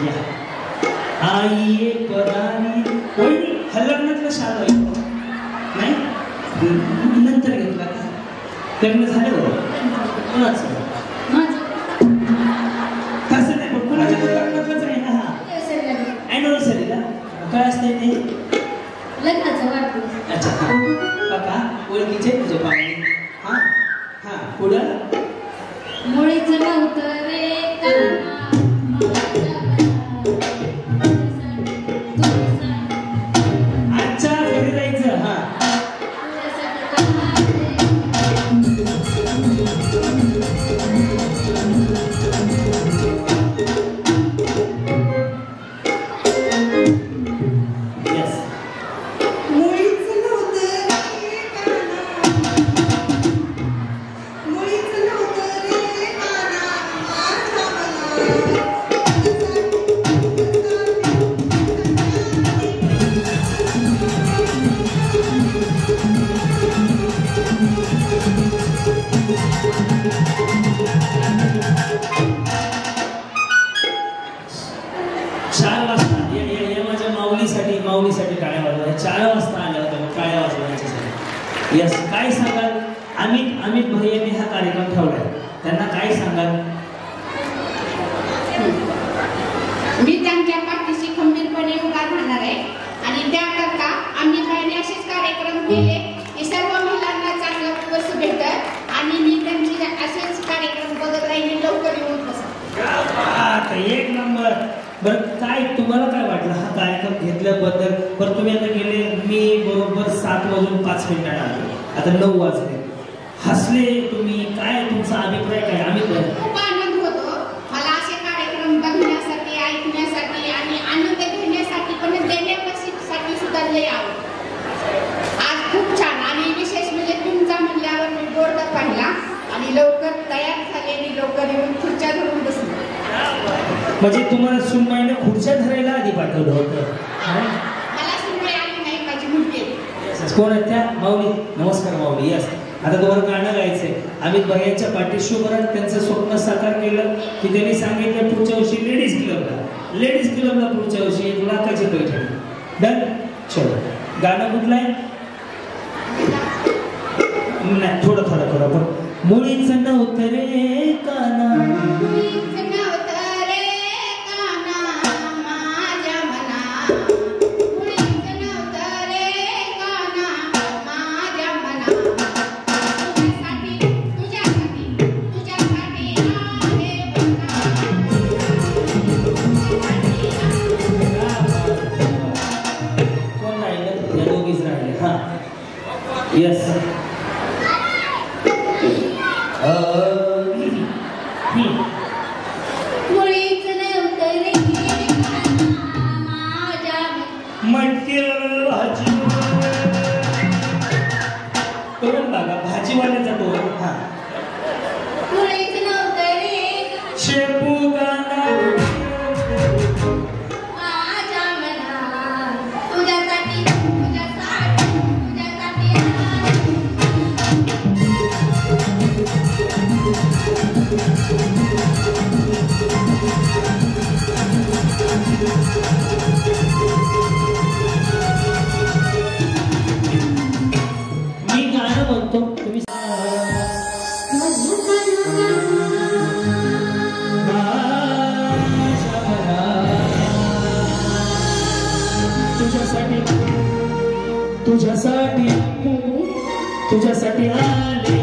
या आई एक पदारी कोणी हल्लग्नातलं शाळा आहे नाही नंतर घेतला का लग्न झालं कोणाचं कसं नाही पण कोणाच्या लग्नातलंच आहे ना हा ॲनिव्हर्सरीला काय असते ते लग्नाचा वाढदिवस अच्छा हा काका ओळखीचे तुझे पाहुणे हा हा पुढं मुळीच नव्हतं रे काना माझ्या मनात अच्छा घरी जायचं हा येस मुलीच नव्हतं रे काना मुलीच माऊलीसाठी टाळ्या वाजवा. 4 वाजता आल्या होत्या टाळ्या वाजवण्यासाठी. यस, काय सांगाल? अमित भैयांनी हा कार्यक्रम ठेवलाय, त्यांना काय सांगाल? मी त्यांच्या पाठीशी खंबीरपणे उभा राहणार आहे आणि त्याकरता आम्ही काही असेच कार्यक्रम केले की सर्व महिलांना चांगलं वर्ष भेटत आणि मी त्यांची असेच कार्यक्रम बघत राहिले. लवकर येऊन बसा. एक नंबर. बरं, काय तुम्हाला काय वाटलं हा कार्यक्रम घेतल्याबद्दल? पण तुम्ही आता गेले, मी बरोबर 7:05 आलो, आता 9 वाजले. हसले तुम्ही, काय तुमचा अभिप्राय काय? आम्ही खूप आनंद होतो मला असे कार्यक्रम बघण्यासाठी, ऐकण्यासाठी आणि आनंद घेण्यासाठी, पण देण्यासाठी सुद्धा लय आवडतं. आज खूप छान आणि विशेष म्हणजे तुमचा म्हणल्यावर मी बोर्ड पाहिला आणि लवकर तयार झाले आणि लवकर येऊन खुर्च्या धरून बसले. म्हणजे तुम्हाला सुनबाईने खुर्च्या धरायला आधी पाठवलं होतं? मला सुनबाई आली नाही, माझी मुलगी. कोण आहे त्या? माऊली. नमस्कार माऊली. यस, आता तुम्हाला गाणं गायचंय. अमित भैयांच्या पाठीशी उभं राहून त्यांचं स्वप्न साकार केलं की त्यांनी सांगितलं पुढच्या वर्षी लेडीज क्लबला पुढच्या वर्षी 1 लाखाची पैठणी. डन. चलो, गाणं कुठलं आहे? नाही, थोडं पण मुळीच नव्हतं रे काना, यस. मुळीच नव्हतं रे माझ्या मटकी भाजी करून बघा, भाजीवाल्याचा टोला. हा, मुळीच नव्हतं रे शेपू गाणा माझ्या मनात तुझ्यासाठी तुझ्यासाठी मी गाणं म्हणतो, तुम्ही तुझ्यासाठी आले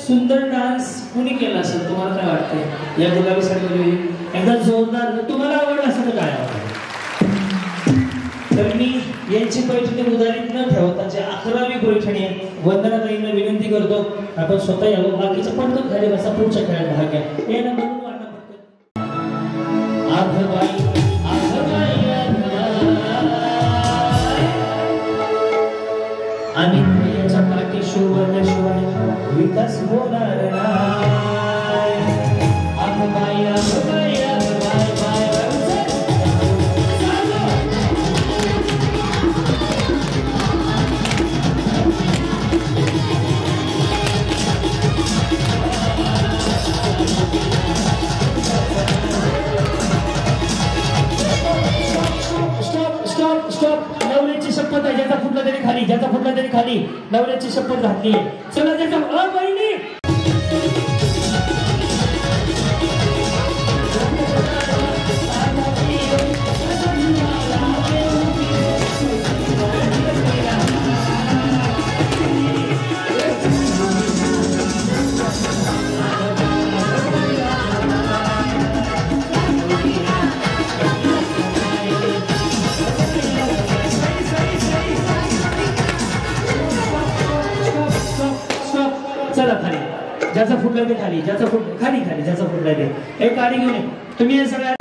सुंदर डान्स कुणी केला असेल? तुम्हाला काय वाटतंय या गुलाबी साडीमध्ये? एकदा जोरदार. तुम्हाला आवडलं असेल तर काय आवडलं? तर मी यांची पैठणी उधारीत न ठेवता जे 11वी पैठणी आहे, वंदनाताईंना विनंती करतो आपण स्वतः यावं. बाकीचं पटकन खाली बसा, पुढच्या खेळात भाग घ्या. हे ना म्हणून वाटतं पटकन. आघबाई आणि याच्या पाठी शिवल्याशिवाय विकास होणार नाही. आघबाई आघबाई आघबाई बाय स्टॉप. नवऱ्याची शपथ आहे, ज्याचा फुटला तरी खाली नवऱ्याची शपथ घातली. चला त्याचा बहिणी फुटलं ते खाली, ज्याचं फुटलं खाली खाली, ज्याचं फुटलं ते एक गाडी घेऊन ये. तुम्ही हे सगळ्या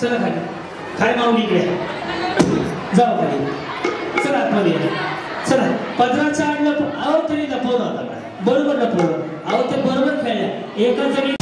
चला खाली खाली माऊली इकडे जाऊ खाली चला आतमध्ये चला. पदराचं आणलं अहो तरी लपवलं होता बरोबर लपवलं अहो ते बरोबर खेळल्या एका जणी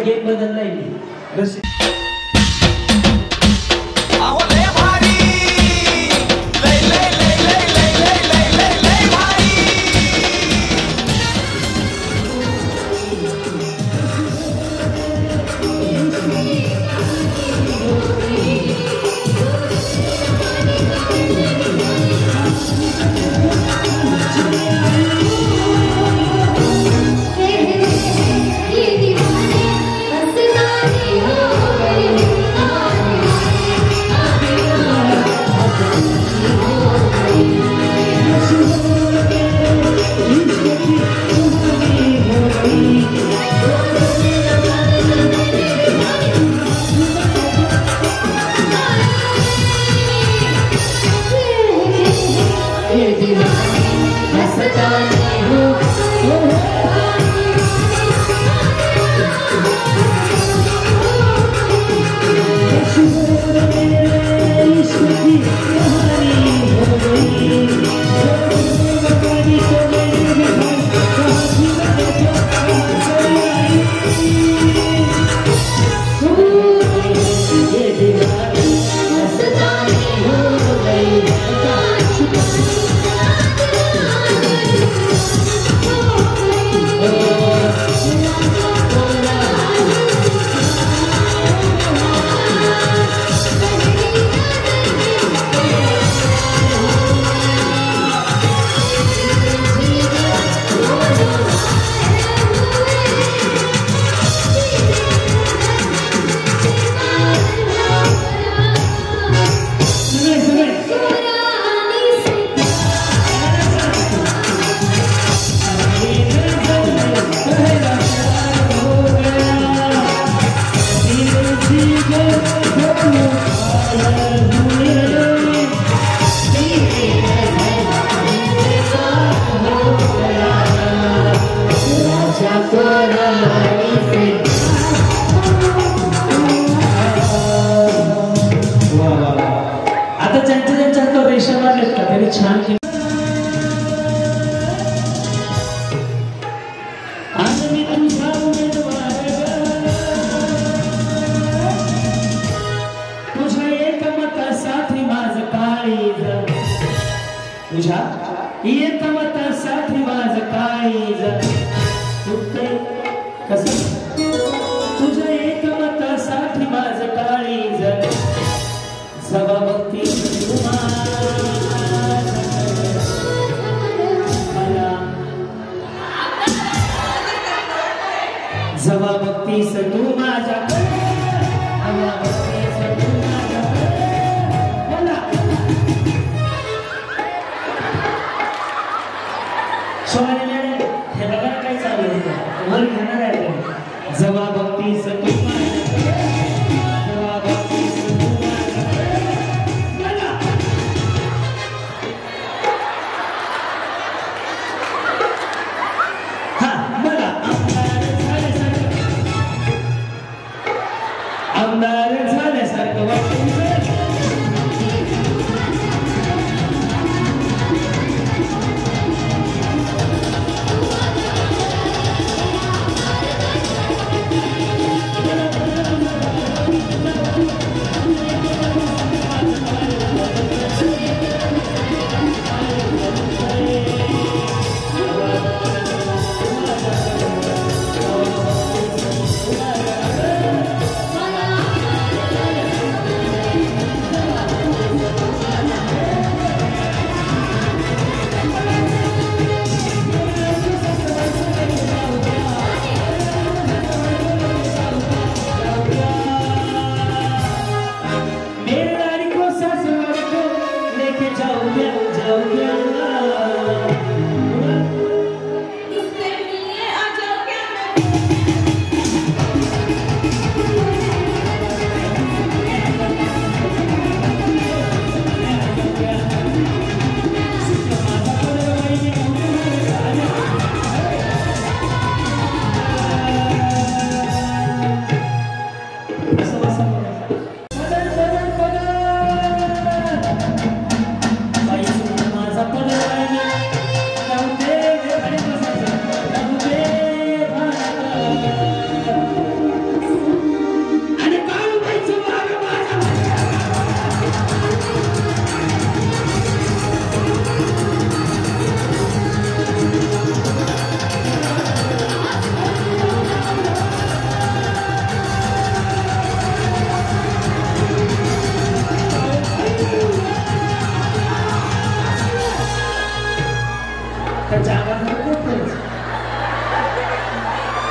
गेम बदललाय मी जवा बघतीस तू माझ्याकडे जवा बघतीस तू माझ्याकडे बोला सोनाली मॅडम हे बघा काय चालू आहे वर घेणार आहे जवा बघतीस तू माझ्याकडे जवा बघतीस तू माझ्याकडे बोला हा बोला आमदार झाल्यासारखं वाटतं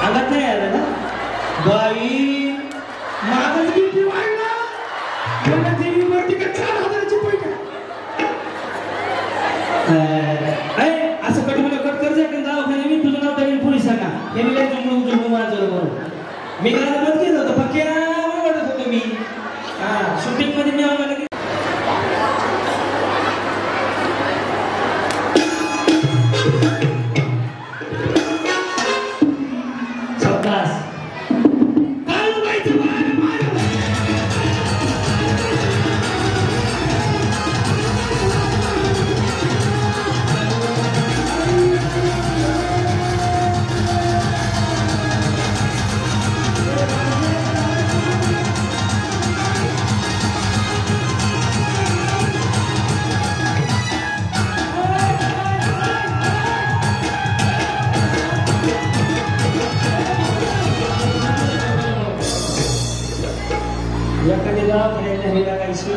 अंगात नाही आलं ना बाई माझं किती वाढला मला देवीवरती का 4,000ची पैठा असं कट मला कट कर जाय दवाखान्यात मी तुझं नाव तरी पोलीस सांगा हे मी जुळू माझं बरोबर मी गाणं बंद केलं होतं पक्क्या वाटत होतो मी शूटिंग मध्ये मी आम्हाला एखादी दवाखान्याला हे लागायची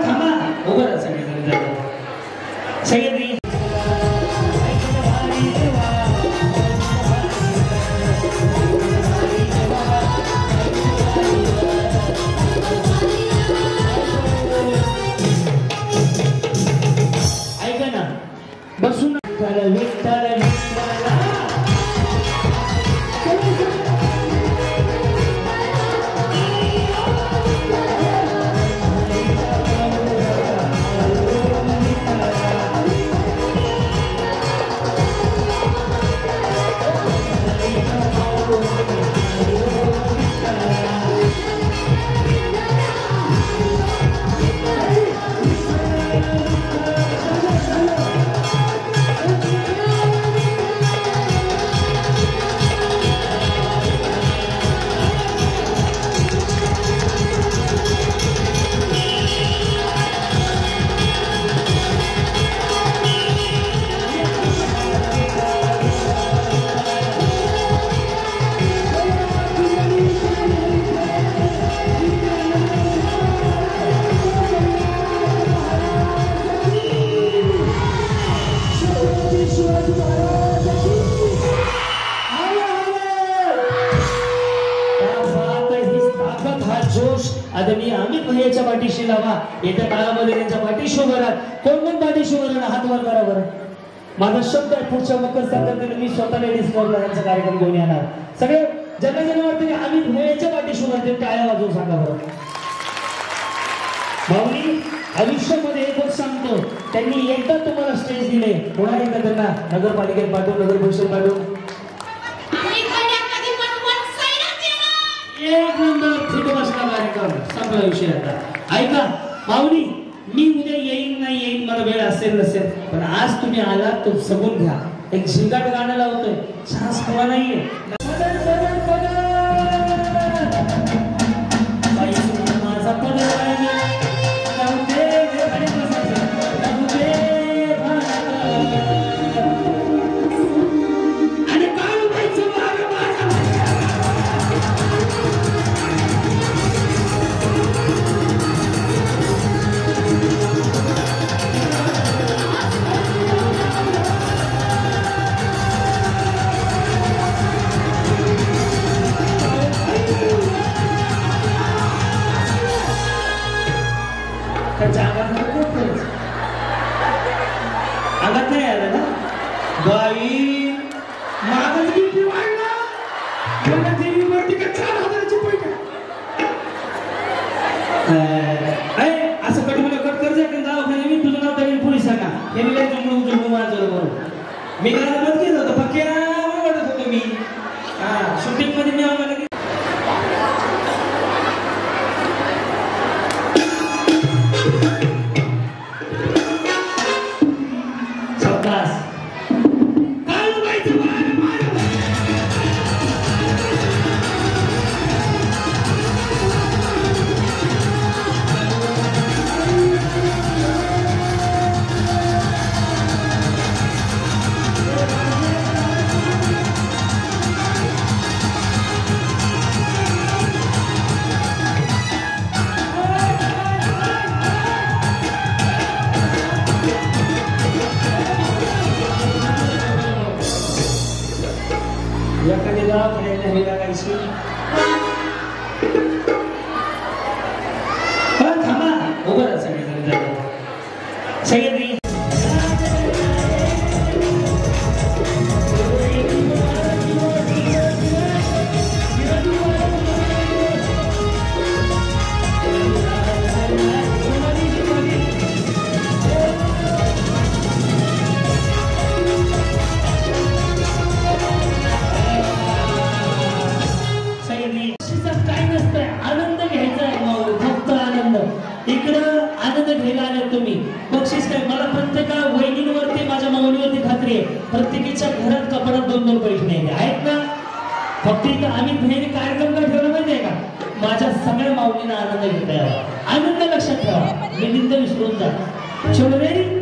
थांबा उभं राहा सगळे ऐका ना बसून त्यांच्या पाठीशी लावा. येत्या काळामध्ये त्यांच्या पाठीशी उभं राहा. कोण पाठीशी उभं राहा, हात वर करा बरं. माझा शब्द आहे, पुढच्या मकर संक्रांतीला मी स्वतः लेडीज क्लबला त्यांचा कार्यक्रम घेऊन येणार. सगळे ज्यांना ज्यांना वाटतं की आम्ही भुयाच्या पाठीशी उभं राहते टाळ्या वाजवून सांगा बरं. भाऊनी आयुष्यामध्ये एक गोष्ट सांगतो, त्यांनी एकदा तुम्हाला स्टेज दिले, पुन्हा एकदा त्यांना नगरपालिकेत पाठवून, नगर परिषद पाठवून एक नंबर फिट बसला कार्यक्रम, संपला विषय. आता ऐका भाऊनी, मी उद्या येईन नाही येईन, मला वेळ असेल नसेल, पण आज तुम्ही आलात तर सगून घ्या. एक झिंगाट गाणं लावतोय, छास खवा नाहीये. माझा अंगात नाही आलं ना बाई, माझा किती वाढला, मला देवीवरती का 4,000ची पैठा. असं कट मला कट कर जाय दवाखान्यात, मी तुझं नाव तरी पोलिसांना हे मी जुळू माझं बरोबर. मी काय मत केलं होतं, पक्क्या वाटत होतो मी. शूटिंग मध्ये मी आम्हाला प्रत्येकीच्या घरात कपड्यात 2-2 पैसे नाही आहेत ना. फक्त इथं आम्ही भेट कार्यक्रम काय ठेवला माहितीये का, माझ्या सगळ्या माऊलींना आनंद घेता यावा. आनंद लक्षात ठेवा, मी निंद विसरून जा. छोडे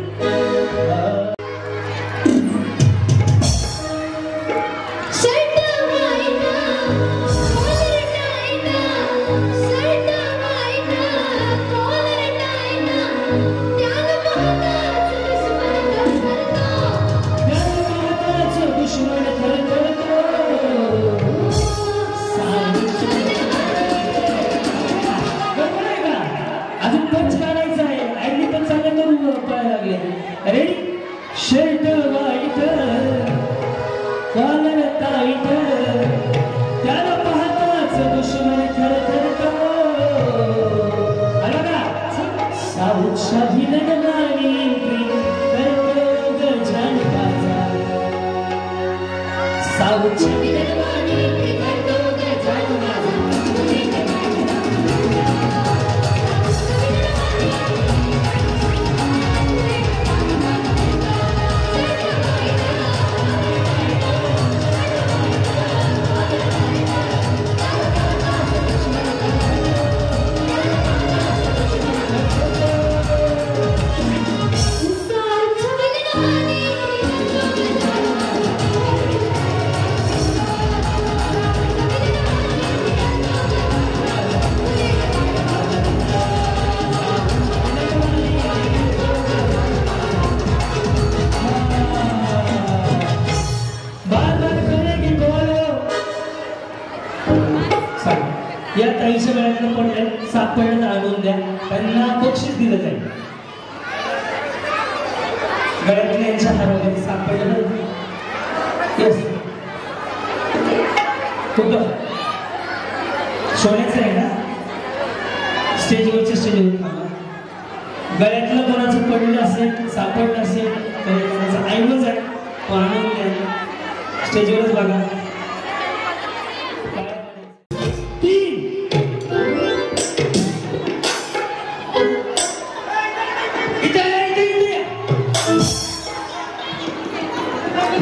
या 30 वेळातलं पडलंय, 7 आणून द्या. बक्षीस दिलं जाईल. गळ्यातल्या यांच्या हारामध्ये सापडलं येस कुठं सोन्याचं आहे ना. स्टेजवरच्या स्टेजवर गळ्यातलं कोणाचं पडलं असेल सापडलं असेल तर त्याचा ऐवज आहे तो आणून द्या. स्टेजवरच बघा.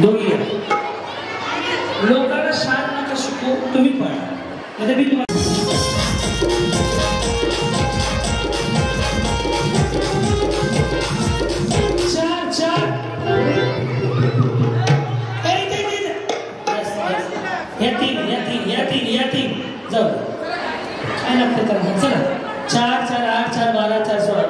दोघी लोकांना शांत नका शिकू तुम्ही पण नाही मी तुम्हाला जाऊ काय लागतं तर चला 4 4 8 4 12 4 16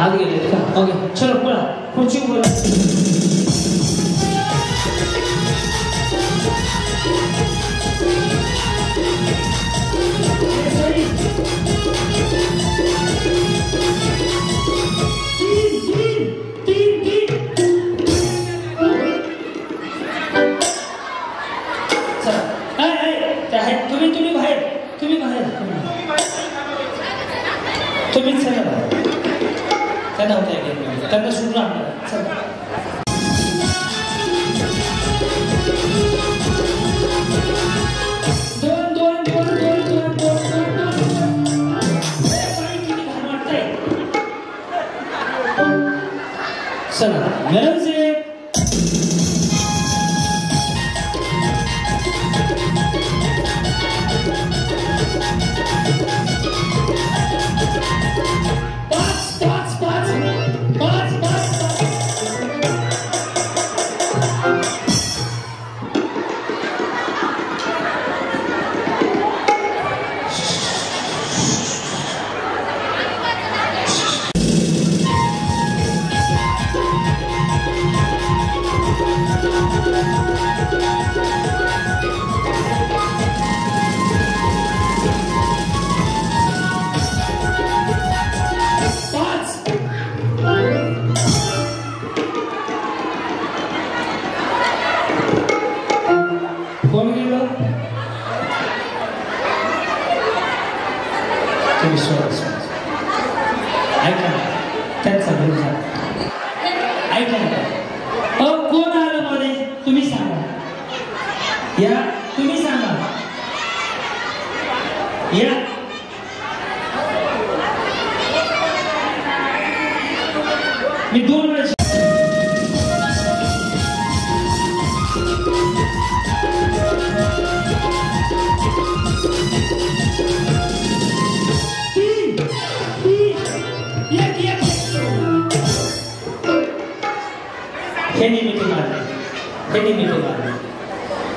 आगे गेले का ओके चलो बोला खुर्ची बोला तुम्हीच चला त्यांना होत्या त्यांना सुरू आणलं चला चला म्युझिक कोण आलं मध्ये तुम्ही सांगा या तुम्ही सांगा या मी 2 वेळा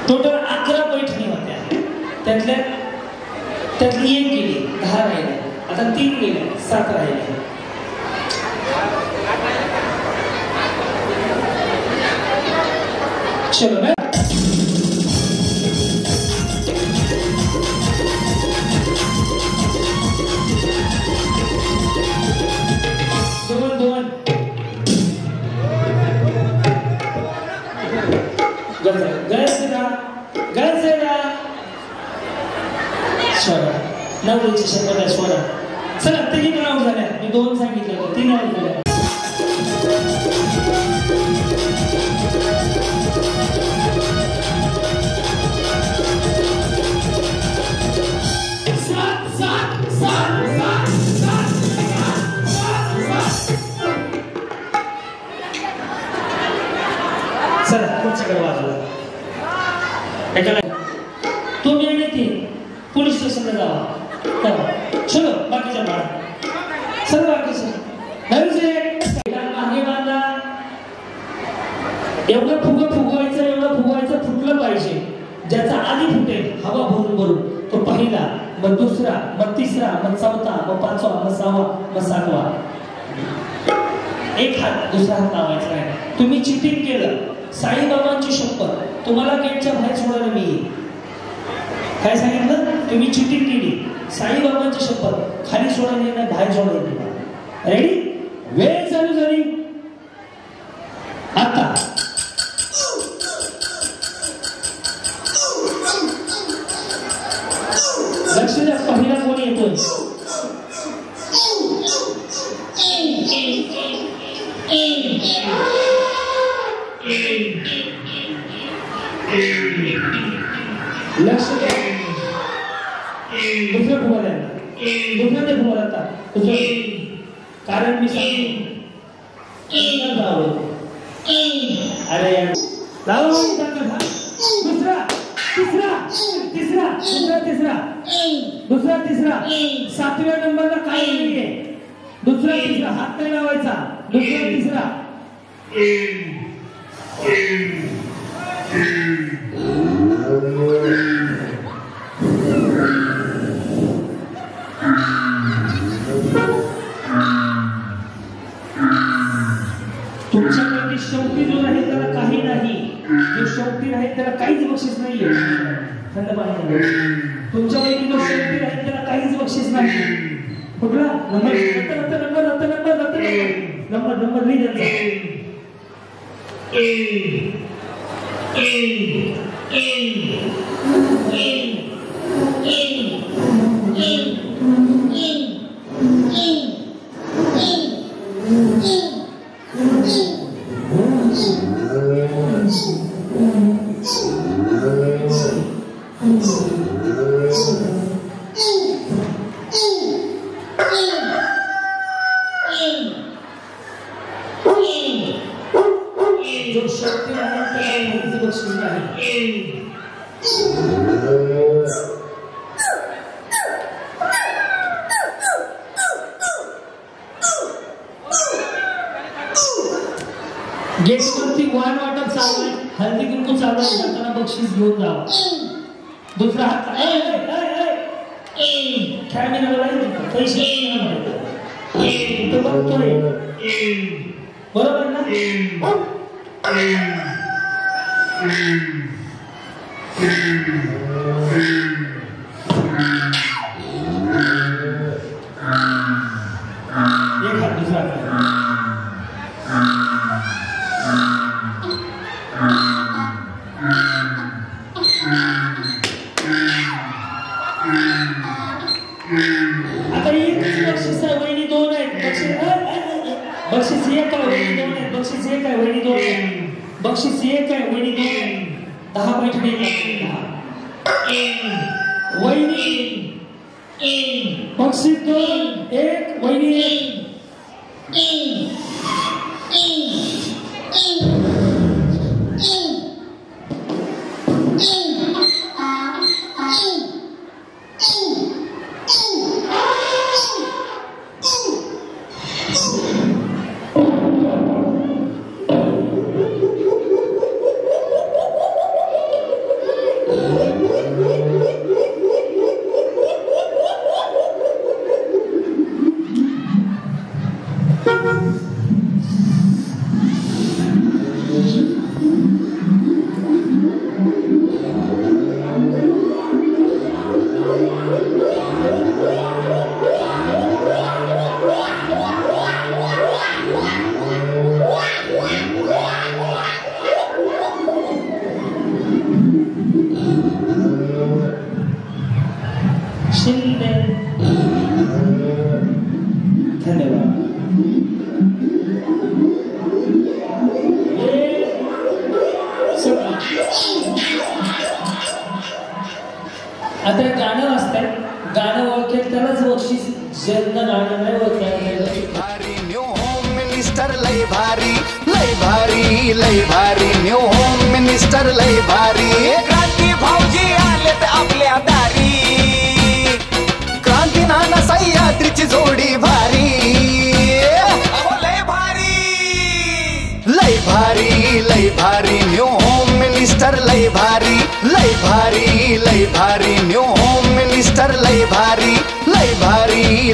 टोटल 11 पैठणी होत्या त्यातली 1 गेली 10 राहिले आता 3 गेले 7 राहिले चलो ना दोन गरजेला स्वरा नवरीची शपथ आहे स्वरा चला 3 नाव झाल्या मी 2 सांगितलं होतं 3 नाव झाल्या माणसाकडे वाजला. तुम्ही आणि ती पोलीस स्टेशनला जावा. चलो बाकीच्या बाळा सर्व बाकीचे मागे बांधा. एवढं फुगवायचं फुटलं पाहिजे. ज्याचा आधी फुटेल हवा भरून भरून तो पहिला, मग दुसरा, मग तिसरा, मग चौथा, मग पाचवा, मग सहावा, मग सातवा. एक हात दुसरा हात लावायचा आहे. तुम्ही चिटिंग केलं, साईबाबांची शपथ तुम्हाला गेटच्या बाहेर सोडायला मी येईल. काय सांगितलं? तुम्ही चिटिंग केली, साईबाबांची शपथ खाली सोडायला येणार, बाहेर सोडायला. रेडी? वेळ चालू झाली आता. लक्ष द्या, पहिला कोण येतोय? लक्ष द्या. दुसरं फुगायला दुसरं ते फुगायला आता कारण मी सांगतो. अरे दुसरा तिसरा 7व्या नंबरला काय नाहीये. दुसरा तिसरा हात नाही लावायचा. दुसरा तिसरा तुमच्यापैकी शेवटी जो आहे त्याला काही नाही. जो शेवटी आहे त्याला काहीच बक्षीस नाहीये. थंड पाणी. तुमच्यापैकी जो शेवटी आहे त्याला काहीच बक्षीस नाही. कुठला नंबर लिहिलं. जो शक्ती आहे त्याला बक्षीस नाही. गेटवरती वाण वाटप चालू आहे. हळदी कुंकू चालू आहे. जाताना बक्षीस घेऊन जावा. दुसरा हात कॅमेरा पैसे बघतोय बरोबर ना? एक हात दुसरा आता एक बक्षीस आहे. वहिनी दोन आहेत. बक्षीस एक आहे. वहिनी दोन आहेत. बक्षीस एक आहे. वहिनी दोन आहेत. बक्षीस एक आहे. वहिनी दोन आहेत. 10 पॉइंट मिळतात. वहिनी बक्षीस 2 1 वहिनी 1. आता गाणं असतं. गाणं ओळखेल त्यालाच बक्षीस. ज्यांना गाणं नाही ओळखेल भारी न्यू होम मिनिस्टर लय भारी लय भारी लय भारी न्यू होम मिनिस्टर लय भारी. क्रांती भाऊजी आलेत आपल्या दारी. क्रांती नाना सह्याद्रीची जोडी भारी. अहो लय भारी. लय भारी लय भारी न्यू होम मिनिस्टर लय भारी. लय भारी न्यू होम मिनिस्टर लय भारी. लय भारी